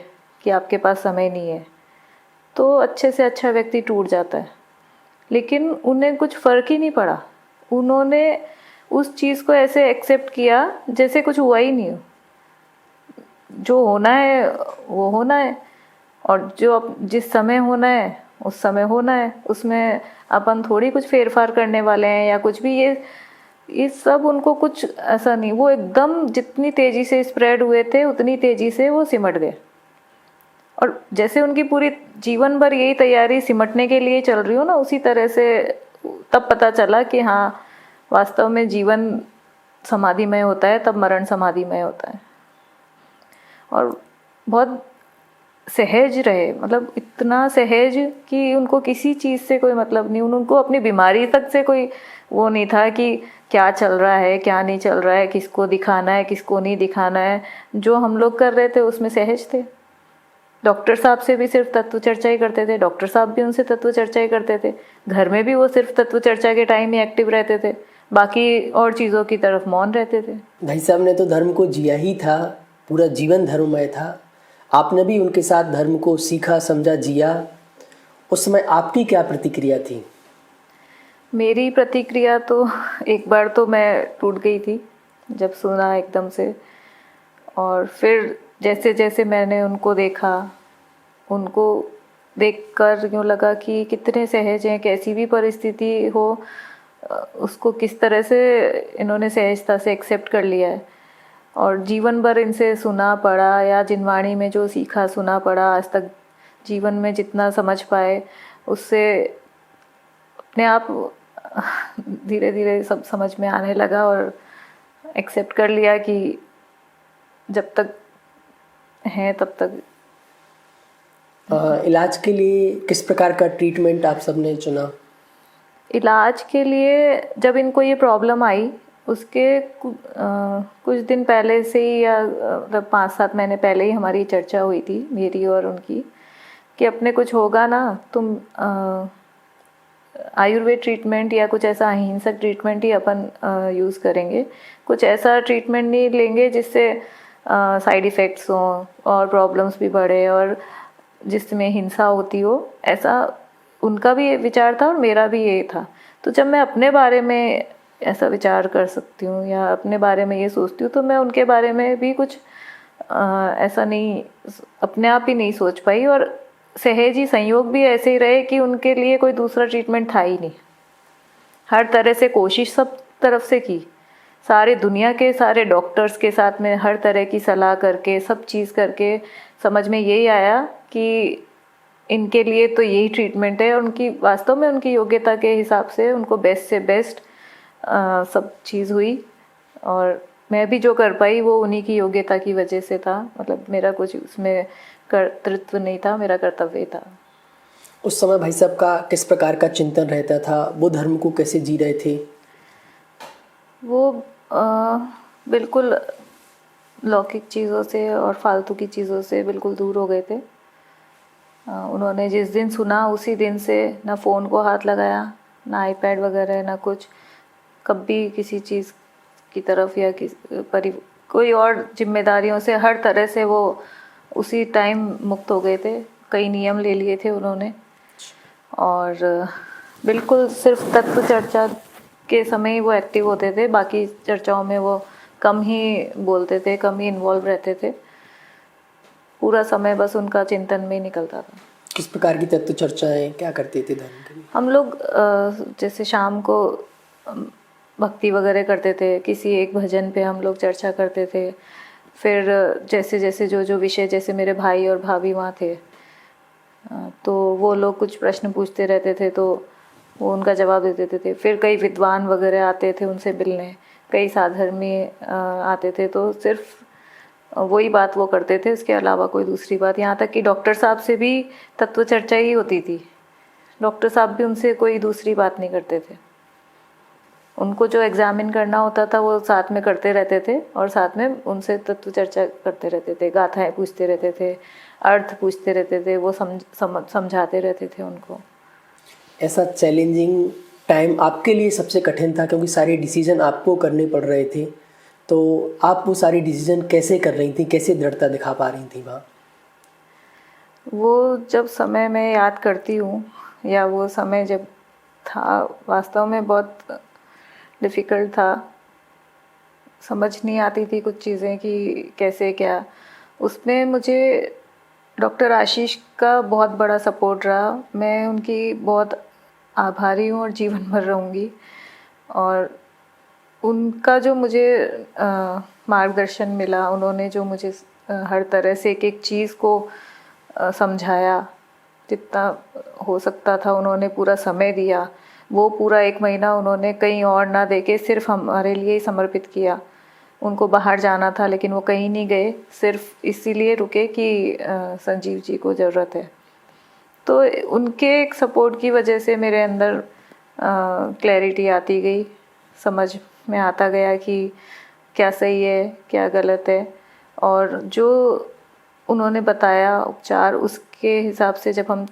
कि आपके पास समय नहीं है, तो अच्छे से अच्छा व्यक्ति टूट जाता है। लेकिन उन्हें कुछ फ़र्क ही नहीं पड़ा, उन्होंने उस चीज़ को ऐसे एक्सेप्ट किया जैसे कुछ हुआ ही नहीं हो। जो होना है वो होना है, और जो अब जिस समय होना है उस समय होना है, उसमें अपन थोड़ी कुछ फेरफार करने वाले हैं या कुछ भी। ये सब उनको कुछ ऐसा नहीं, वो एकदम जितनी तेज़ी से स्प्रेड हुए थे उतनी तेज़ी से वो सिमट गए। और जैसे उनकी पूरी जीवन भर यही तैयारी सिमटने के लिए चल रही हो ना, उसी तरह से तब पता चला कि हाँ, वास्तव में जीवन समाधिमय होता है, तब मरण समाधिमय होता है। और बहुत सहज रहे, मतलब इतना सहज कि उनको किसी चीज़ से कोई मतलब नहीं, उनको अपनी बीमारी तक से कोई वो नहीं था कि क्या चल रहा है, क्या नहीं चल रहा है, किसको दिखाना है, किसको नहीं दिखाना है। जो हम लोग कर रहे थे उसमें सहज थे। डॉक्टर साहब से भी सिर्फ तत्व चर्चा ही करते थे, डॉक्टर साहब भी उनसे तत्व चर्चा ही करते थे। घर में भी वो सिर्फ तत्व चर्चा के टाइम ही एक्टिव रहते थे, बाकी और चीज़ों की तरफ मौन रहते थे। भाई साहब ने तो धर्म को जिया ही था, पूरा जीवन धर्ममय था। आपने भी उनके साथ धर्म को सीखा, समझा, जिया। उस समय आपकी क्या प्रतिक्रिया थी? मेरी प्रतिक्रिया तो एक बार तो मैं टूट गई थी जब सुना एकदम से, और फिर जैसे जैसे मैंने उनको देखा, उनको देखकर यूँ लगा कि कितने सहज हैं, कैसी भी परिस्थिति हो उसको किस तरह से इन्होंने सहजता से एक्सेप्ट कर लिया है। और जीवन भर इनसे सुना पढ़ा, या जिनवाणी में जो सीखा सुना पढ़ा, आज तक जीवन में जितना समझ पाए, उससे अपने आप धीरे धीरे सब समझ में आने लगा और एक्सेप्ट कर लिया कि जब तक हैं तब तक। इलाज के लिए किस प्रकार का ट्रीटमेंट आप सबने चुना? इलाज के लिए जब इनको ये प्रॉब्लम आई उसके कुछ दिन पहले से ही या मतलब 5-7 महीने पहले ही हमारी चर्चा हुई थी मेरी और उनकी कि अपने कुछ होगा ना तुम आयुर्वेद ट्रीटमेंट या कुछ ऐसा अहिंसक ट्रीटमेंट ही अपन यूज़ करेंगे, कुछ ऐसा ट्रीटमेंट नहीं लेंगे जिससे साइड इफ़ेक्ट्स हों और प्रॉब्लम्स भी बढ़े और जिसमें हिंसा होती हो। ऐसा उनका भी विचार था और मेरा भी ये था। तो जब मैं अपने बारे में ऐसा विचार कर सकती हूँ या अपने बारे में ये सोचती हूँ तो मैं उनके बारे में भी कुछ ऐसा नहीं अपने आप ही नहीं सोच पाई और सहज ही संयोग भी ऐसे ही रहे कि उनके लिए कोई दूसरा ट्रीटमेंट था ही नहीं। हर तरह से कोशिश सब तरफ से की, सारे दुनिया के सारे डॉक्टर्स के साथ में हर तरह की सलाह करके सब चीज़ करके समझ में यही आया कि इनके लिए तो यही ट्रीटमेंट है और उनकी वास्तव में उनकी योग्यता के हिसाब से उनको बेस्ट से बेस्ट सब चीज़ हुई और मैं भी जो कर पाई वो उन्हीं की योग्यता की वजह से था। मतलब मेरा कुछ उसमें कर्तृत्व नहीं था, मेरा कर्तव्य था। उस समय भाई साहब का किस प्रकार का चिंतन रहता था? वो धर्म को कैसे जी रहे थे? वो बिल्कुल लौकिक चीज़ों से और फालतू की चीज़ों से बिल्कुल दूर हो गए थे। उन्होंने जिस दिन सुना उसी दिन से ना फ़ोन को हाथ लगाया, ना आईपैड वगैरह, ना कुछ कभी किसी चीज़ की तरफ या कोई और जिम्मेदारियों से हर तरह से वो उसी टाइम मुक्त हो गए थे। कई नियम ले लिए थे उन्होंने और बिल्कुल सिर्फ तत्व चर्चा के समय ही वो एक्टिव होते थे, बाकी चर्चाओं में वो कम ही बोलते थे, कम ही इन्वॉल्व रहते थे। पूरा समय बस उनका चिंतन में ही निकलता था। किस प्रकार की तत्व चर्चाएं क्या करते थे धर्म के लिए? हम लोग जैसे शाम को भक्ति वगैरह करते थे, किसी एक भजन पे हम लोग चर्चा करते थे। फिर जैसे जैसे जो जो विषय, जैसे मेरे भाई और भाभी वहाँ थे तो वो लोग कुछ प्रश्न पूछते रहते थे तो वो उनका जवाब दे देते थे। फिर कई विद्वान वगैरह आते थे उनसे मिलने, कई साधर्मी आते थे तो सिर्फ वही बात वो करते थे, उसके अलावा कोई दूसरी बात। यहाँ तक कि डॉक्टर साहब से भी तत्व चर्चा ही होती थी। डॉक्टर साहब भी उनसे कोई दूसरी बात नहीं करते थे। उनको जो एग्जामिन करना होता था वो साथ में करते रहते थे और साथ में उनसे तत्व चर्चा करते रहते थे, गाथाएं पूछते रहते थे, अर्थ पूछते रहते थे, वो समझाते रहते थे उनको। ऐसा चैलेंजिंग टाइम आपके लिए सबसे कठिन था क्योंकि सारे डिसीजन आपको करने पड़ रहे थे, तो आप वो सारी डिसीजन कैसे कर रही थी, कैसे दृढ़ता दिखा पा रही थी वहाँ? वो जब समय मैं याद करती हूँ या वो समय जब था, वास्तव में बहुत डिफ़िकल्ट था। समझ नहीं आती थी कुछ चीज़ें कि कैसे क्या। उसमें मुझे डॉक्टर आशीष का बहुत बड़ा सपोर्ट रहा। मैं उनकी बहुत आभारी हूँ और जीवन भर रहूँगी। और उनका जो मुझे मार्गदर्शन मिला, उन्होंने जो मुझे हर तरह से एक एक चीज़ को समझाया, जितना हो सकता था उन्होंने पूरा समय दिया। वो पूरा 1 महीना उन्होंने कहीं और ना देके सिर्फ हमारे लिए ही समर्पित किया। उनको बाहर जाना था लेकिन वो कहीं नहीं गए, सिर्फ इसीलिए रुके कि संजीव जी को ज़रूरत है। तो उनके एक सपोर्ट की वजह से मेरे अंदर क्लैरिटी आती गई, समझ में आता गया कि क्या सही है क्या गलत है। और जो उन्होंने बताया उपचार, उसके हिसाब से जब हम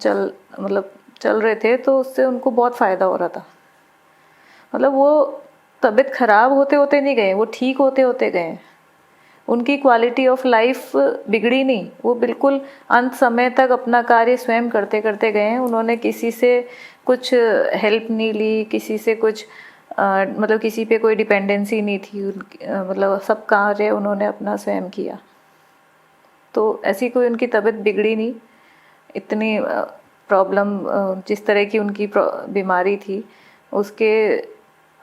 चल रहे थे तो उससे उनको बहुत फ़ायदा हो रहा था। मतलब वो तबीयत ख़राब होते होते नहीं गए, वो ठीक होते होते गए। उनकी क्वालिटी ऑफ लाइफ बिगड़ी नहीं, वो बिल्कुल अंत समय तक अपना कार्य स्वयं करते करते गए हैं। उन्होंने किसी से कुछ हेल्प नहीं ली, किसी से कुछ मतलब किसी पे कोई डिपेंडेंसी नहीं थी। मतलब सब कार्य उन्होंने अपना स्वयं किया। तो ऐसी कोई उनकी तबीयत बिगड़ी नहीं। इतनी प्रॉब्लम, जिस तरह की उनकी बीमारी थी उसके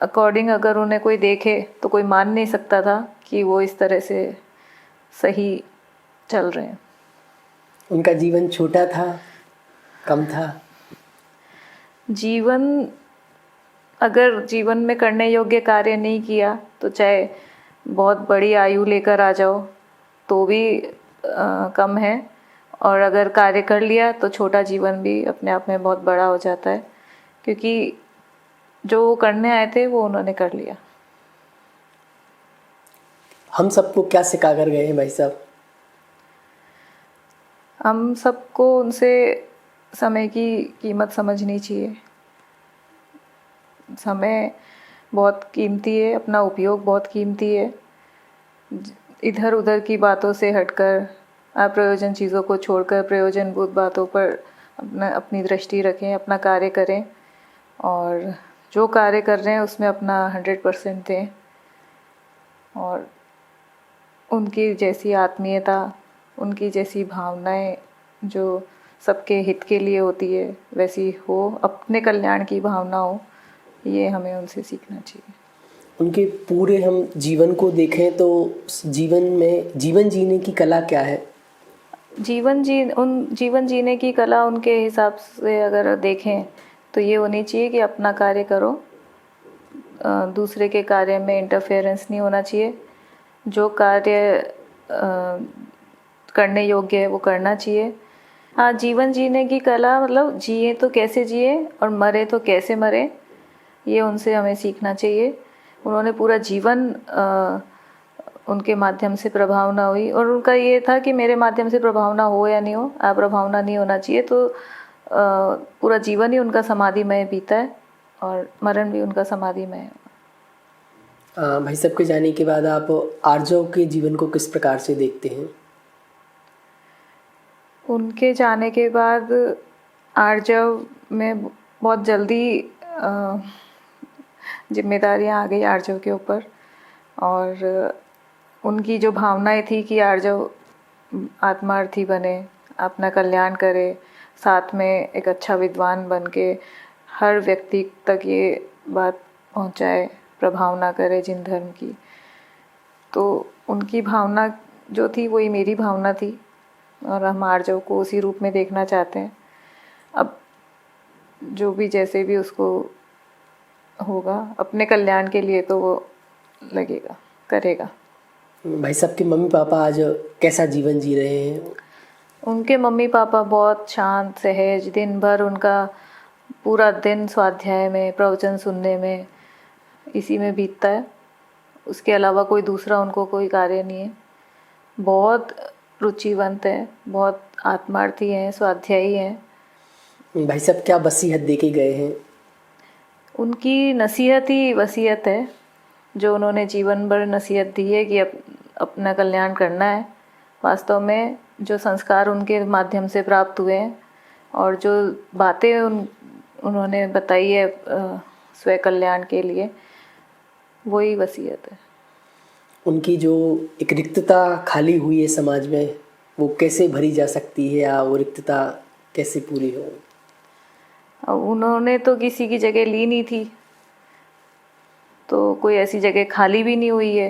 अकॉर्डिंग अगर उन्हें कोई देखे तो कोई मान नहीं सकता था कि वो इस तरह से सही चल रहे हैं। उनका जीवन छोटा था, कम था? जीवन अगर जीवन में करने योग्य कार्य नहीं किया तो चाहे बहुत बड़ी आयु लेकर आ जाओ तो भी कम है, और अगर कार्य कर लिया तो छोटा जीवन भी अपने आप में बहुत बड़ा हो जाता है, क्योंकि जो वो करने आए थे वो उन्होंने कर लिया। हम सबको क्या सिखा कर गए हैं भाई साहब? हम सबको उनसे समय की कीमत समझनी चाहिए। समय बहुत कीमती है, अपना उपयोग बहुत कीमती है। इधर उधर की बातों से हटकर, अप्रयोजन चीज़ों को छोड़कर प्रयोजनभूत बातों पर अपनी दृष्टि रखें, अपना कार्य करें, और जो कार्य कर रहे हैं उसमें अपना 100% दें। और उनकी जैसी आत्मीयता, उनकी जैसी भावनाएं जो सबके हित के लिए होती है वैसी हो, अपने कल्याण की भावना हो, ये हमें उनसे सीखना चाहिए। उनके पूरे हम जीवन को देखें तो जीवन में जीवन जीने की कला क्या है? जीवन जीने की कला उनके हिसाब से अगर देखें तो ये होनी चाहिए कि अपना कार्य करो, दूसरे के कार्य में इंटरफेरेंस नहीं होना चाहिए। जो कार्य करने योग्य है वो करना चाहिए। हाँ, जीवन जीने की कला मतलब जिए तो कैसे जिए और मरे तो कैसे मरे, ये उनसे हमें सीखना चाहिए। उन्होंने पूरा जीवन उनके माध्यम से प्रभाव ना हुई, और उनका ये था कि मेरे माध्यम से प्रभाव ना हो या नहीं हो, अप्रभावना नहीं होना चाहिए। तो पूरा जीवन ही उनका समाधिमय बीता है और मरण भी उनका समाधिमय है। भाई साहब के जाने के बाद आप आर्जव के जीवन को किस प्रकार से देखते हैं? उनके जाने के बाद आर्जव में बहुत जल्दी जिम्मेदारियां आ गई आर्जव के ऊपर, और उनकी जो भावनाएं थी कि आर्जव आत्मार्थी बने, अपना कल्याण करे, साथ में एक अच्छा विद्वान बन के हर व्यक्ति तक ये बात पहुंचाए, प्रभाव ना करे जिन धर्म की। तो उनकी भावना जो थी वही मेरी भावना थी, और हम आर्जव को उसी रूप में देखना चाहते हैं। अब जो भी जैसे भी उसको होगा अपने कल्याण के लिए तो वो लगेगा, करेगा। भाई साहब के मम्मी पापा आज कैसा जीवन जी रहे हैं? उनके मम्मी पापा बहुत शांत सहज, दिन भर उनका पूरा दिन स्वाध्याय में, प्रवचन सुनने में, इसी में बीतता है। उसके अलावा कोई दूसरा उनको कोई कार्य नहीं है। बहुत रुचिवंत हैं, बहुत आत्मार्थी हैं, स्वाध्यायी हैं। भाई साहब क्या वसीयत दे के गए हैं? उनकी नसीहत ही वसीयत है, जो उन्होंने जीवन भर नसीहत दी है कि अपना कल्याण करना है। वास्तव में जो संस्कार उनके माध्यम से प्राप्त हुए हैं और जो बातें उन्होंने बताई है स्वयं कल्याण के लिए, वही वसीयत है। उनकी जो एक रिक्तता खाली हुई है समाज में, वो कैसे भरी जा सकती है, या वो रिक्तता कैसे पूरी हो? उन्होंने तो किसी की जगह ली नहीं थी, तो कोई ऐसी जगह खाली भी नहीं हुई है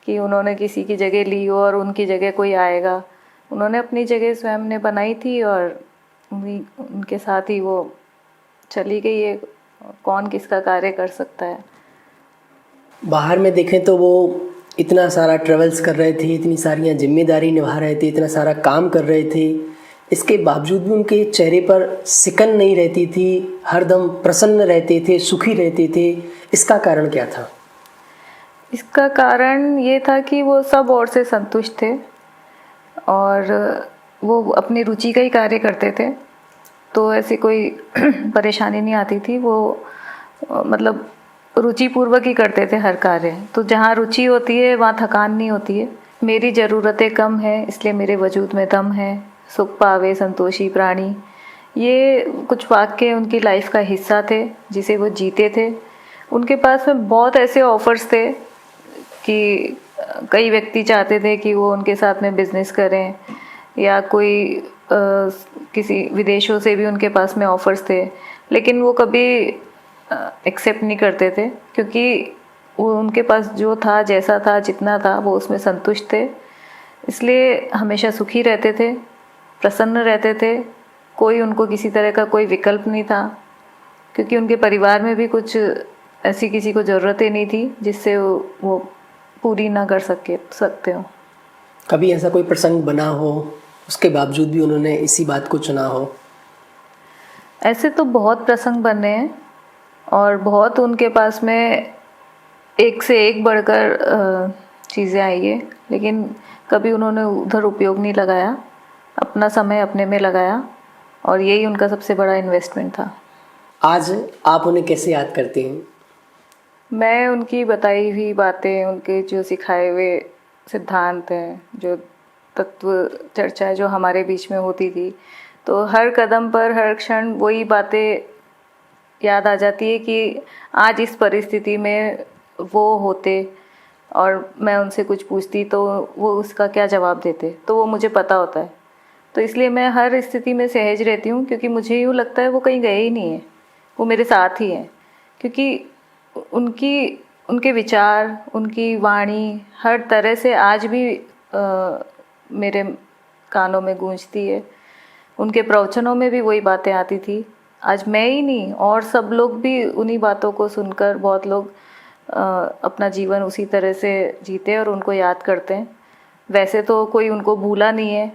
कि उन्होंने किसी की जगह ली हो और उनकी जगह कोई आएगा। उन्होंने अपनी जगह स्वयं ने बनाई थी और उनके साथ ही वो चली गई है। कौन किसका कार्य कर सकता है। बाहर में देखें तो वो इतना सारा ट्रेवल्स कर रहे थे, इतनी सारी जिम्मेदारी निभा रहे थे, इतना सारा काम कर रहे थे, इसके बावजूद भी उनके चेहरे पर सिकन नहीं रहती थी, हरदम प्रसन्न रहते थे, सुखी रहते थे। इसका कारण क्या था? इसका कारण ये था कि वो सब ओर से संतुष्ट थे और वो अपनी रुचि का ही कार्य करते थे, तो ऐसी कोई परेशानी नहीं आती थी। वो मतलब रुचि पूर्वक ही करते थे हर कार्य। तो जहाँ रुचि होती है वहाँ थकान नहीं होती है। मेरी ज़रूरतें कम है इसलिए मेरे वजूद में दम है, सुख पावे संतोषी प्राणी, ये कुछ वाक्य उनकी लाइफ का हिस्सा थे जिसे वो जीते थे। उनके पास में बहुत ऐसे ऑफर्स थे कि कई व्यक्ति चाहते थे कि वो उनके साथ में बिजनेस करें, या कोई किसी विदेशों से भी उनके पास में ऑफर्स थे, लेकिन वो कभी एक्सेप्ट नहीं करते थे, क्योंकि वो उनके पास जो था, जैसा था, जितना था, वो उसमें संतुष्ट थे। इसलिए हमेशा सुखी रहते थे, प्रसन्न रहते थे। कोई उनको किसी तरह का कोई विकल्प नहीं था, क्योंकि उनके परिवार में भी कुछ ऐसी किसी को ज़रूरत ही नहीं थी जिससे वो पूरी ना कर सकते हो। कभी ऐसा कोई प्रसंग बना हो उसके बावजूद भी उन्होंने इसी बात को चुना हो? ऐसे तो बहुत प्रसंग बने हैं और बहुत उनके पास में एक से एक बढ़कर चीज़ें आई है, लेकिन कभी उन्होंने उधर उपयोग नहीं लगाया, अपना समय अपने में लगाया और यही उनका सबसे बड़ा इन्वेस्टमेंट था। आज आप उन्हें कैसे याद करते हैं? मैं उनकी बताई हुई बातें, उनके जो सिखाए हुए सिद्धांत हैं, जो तत्व चर्चा जो हमारे बीच में होती थी, तो हर कदम पर हर क्षण वही बातें याद आ जाती है कि आज इस परिस्थिति में वो होते और मैं उनसे कुछ पूछती तो वो उसका क्या जवाब देते, तो वो मुझे पता होता है। तो इसलिए मैं हर स्थिति में सहज रहती हूँ, क्योंकि मुझे यूँ लगता है वो कहीं गए ही नहीं हैं, वो मेरे साथ ही हैं। क्योंकि उनके विचार, उनकी वाणी हर तरह से आज भी मेरे कानों में गूंजती है। उनके प्रवचनों में भी वही बातें आती थी। आज मैं ही नहीं और सब लोग भी उन्हीं बातों को सुनकर बहुत लोग अपना जीवन उसी तरह से जीते और उनको याद करते हैं। वैसे तो कोई उनको भूला नहीं है,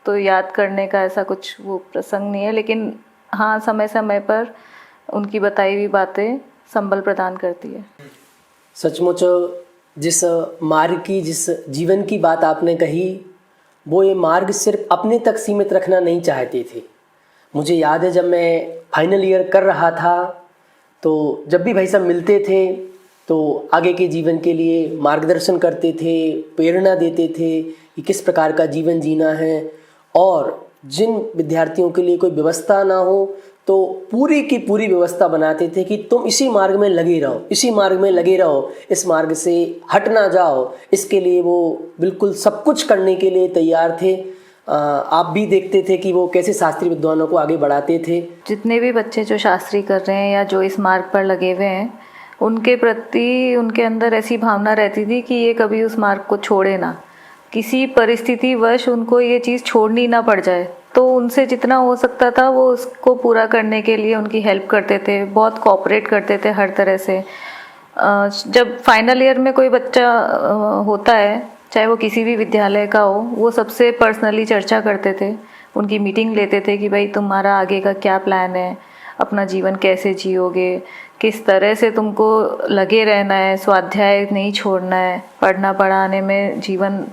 तो याद करने का ऐसा कुछ वो प्रसंग नहीं है, लेकिन हाँ, समय समय पर उनकी बताई हुई बातें संबल प्रदान करती है। सचमुच जिस मार्ग की, जिस जीवन की बात आपने कही, वो ये मार्ग सिर्फ अपने तक सीमित रखना नहीं चाहते थे। मुझे याद है जब मैं फाइनल ईयर कर रहा था तो जब भी भाई साहब मिलते थे तो आगे के जीवन के लिए मार्गदर्शन करते थे, प्रेरणा देते थे कि किस प्रकार का जीवन जीना है, और जिन विद्यार्थियों के लिए कोई व्यवस्था ना हो तो पूरी की पूरी व्यवस्था बनाते थे कि तुम इसी मार्ग में लगे रहो, इसी मार्ग में लगे रहो, इस मार्ग से हट ना जाओ। इसके लिए वो बिल्कुल सब कुछ करने के लिए तैयार थे। आप भी देखते थे कि वो कैसे शास्त्रीय विद्वानों को आगे बढ़ाते थे। जितने भी बच्चे जो शास्त्री कर रहे हैं या जो इस मार्ग पर लगे हुए हैं, उनके प्रति उनके अंदर ऐसी भावना रहती थी कि ये कभी उस मार्ग को छोड़े ना, किसी परिस्थितिवश उनको ये चीज़ छोड़नी ना पड़ जाए। तो उनसे जितना हो सकता था वो उसको पूरा करने के लिए उनकी हेल्प करते थे, बहुत कोऑपरेट करते थे हर तरह से। जब फाइनल ईयर में कोई बच्चा होता है, चाहे वो किसी भी विद्यालय का हो, वो सबसे पर्सनली चर्चा करते थे, उनकी मीटिंग लेते थे कि भाई तुम्हारा आगे का क्या प्लान है, अपना जीवन कैसे जियोगे, किस तरह से तुमको लगे रहना है, स्वाध्याय नहीं छोड़ना है, पढ़ना पढ़ाने में जीवन,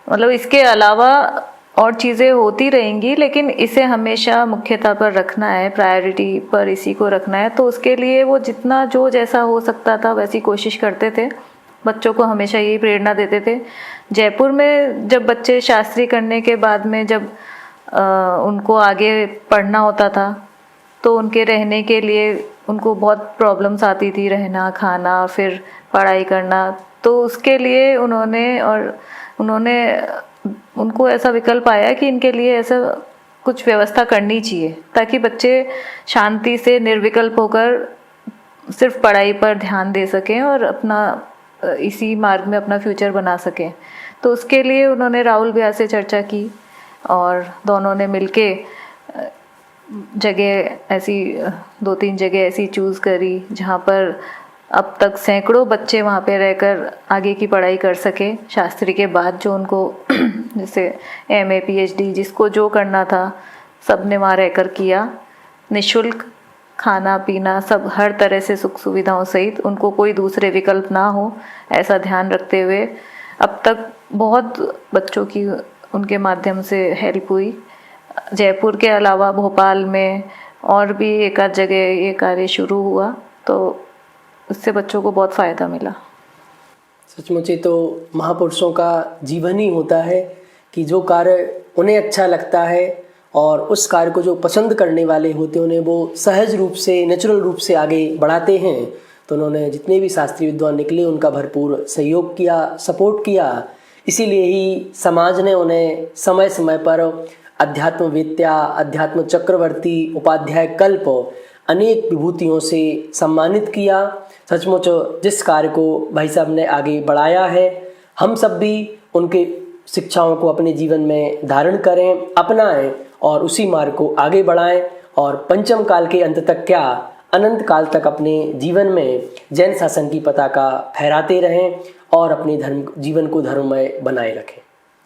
मतलब इसके अलावा और चीज़ें होती रहेंगी, लेकिन इसे हमेशा मुख्यता पर रखना है, प्रायोरिटी पर इसी को रखना है। तो उसके लिए वो जितना जो जैसा हो सकता था वैसी कोशिश करते थे, बच्चों को हमेशा यही प्रेरणा देते थे। जयपुर में जब बच्चे शास्त्री करने के बाद में जब उनको आगे पढ़ना होता था तो उनके रहने के लिए उनको बहुत प्रॉब्लम्स आती थी, रहना, खाना, फिर पढ़ाई करना। तो उसके लिए उन्होंने उनको ऐसा विकल्प आया कि इनके लिए ऐसा कुछ व्यवस्था करनी चाहिए ताकि बच्चे शांति से निर्विकल्प होकर सिर्फ पढ़ाई पर ध्यान दे सकें और अपना इसी मार्ग में अपना फ्यूचर बना सकें। तो उसके लिए उन्होंने राहुल भैया से चर्चा की और दोनों ने मिलके जगह ऐसी 2-3 जगह ऐसी चूज़ करी जहाँ पर अब तक सैकड़ों बच्चे वहाँ पे रहकर आगे की पढ़ाई कर सके शास्त्री के बाद। जो उनको जैसे MA PhD जिसको जो करना था सब ने वहाँ रहकर किया, निःशुल्क खाना पीना सब हर तरह से सुख सुविधाओं सहित, उनको कोई दूसरे विकल्प ना हो ऐसा ध्यान रखते हुए अब तक बहुत बच्चों की उनके माध्यम से हेल्प हुई। जयपुर के अलावा भोपाल में और भी एक आध जगह ये कार्य शुरू हुआ, तो उससे बच्चों को बहुत फ़ायदा मिला। सचमुच तो महापुरुषों का जीवन ही होता है कि जो कार्य उन्हें अच्छा लगता है और उस कार्य को जो पसंद करने वाले होते हैं उन्हें वो सहज रूप से, नेचुरल रूप से आगे बढ़ाते हैं। तो उन्होंने जितने भी शास्त्रीय विद्वान निकले उनका भरपूर सहयोग किया, सपोर्ट किया। इसीलिए ही समाज ने उन्हें समय समय पर अध्यात्म वेत्या, अध्यात्म चक्रवर्ती, उपाध्याय कल्प अनेक विभूतियों से सम्मानित किया। सचमुच जिस कार्य को भाई साहब ने आगे बढ़ाया है, हम सब भी उनके शिक्षाओं को अपने जीवन में धारण करें, अपनाएं और उसी मार्ग को आगे बढ़ाएं और पंचम काल के अंत तक क्या अनंत काल तक अपने जीवन में जैन शासन की पताका फहराते रहें और अपने जीवन को धर्ममय बनाए रखें।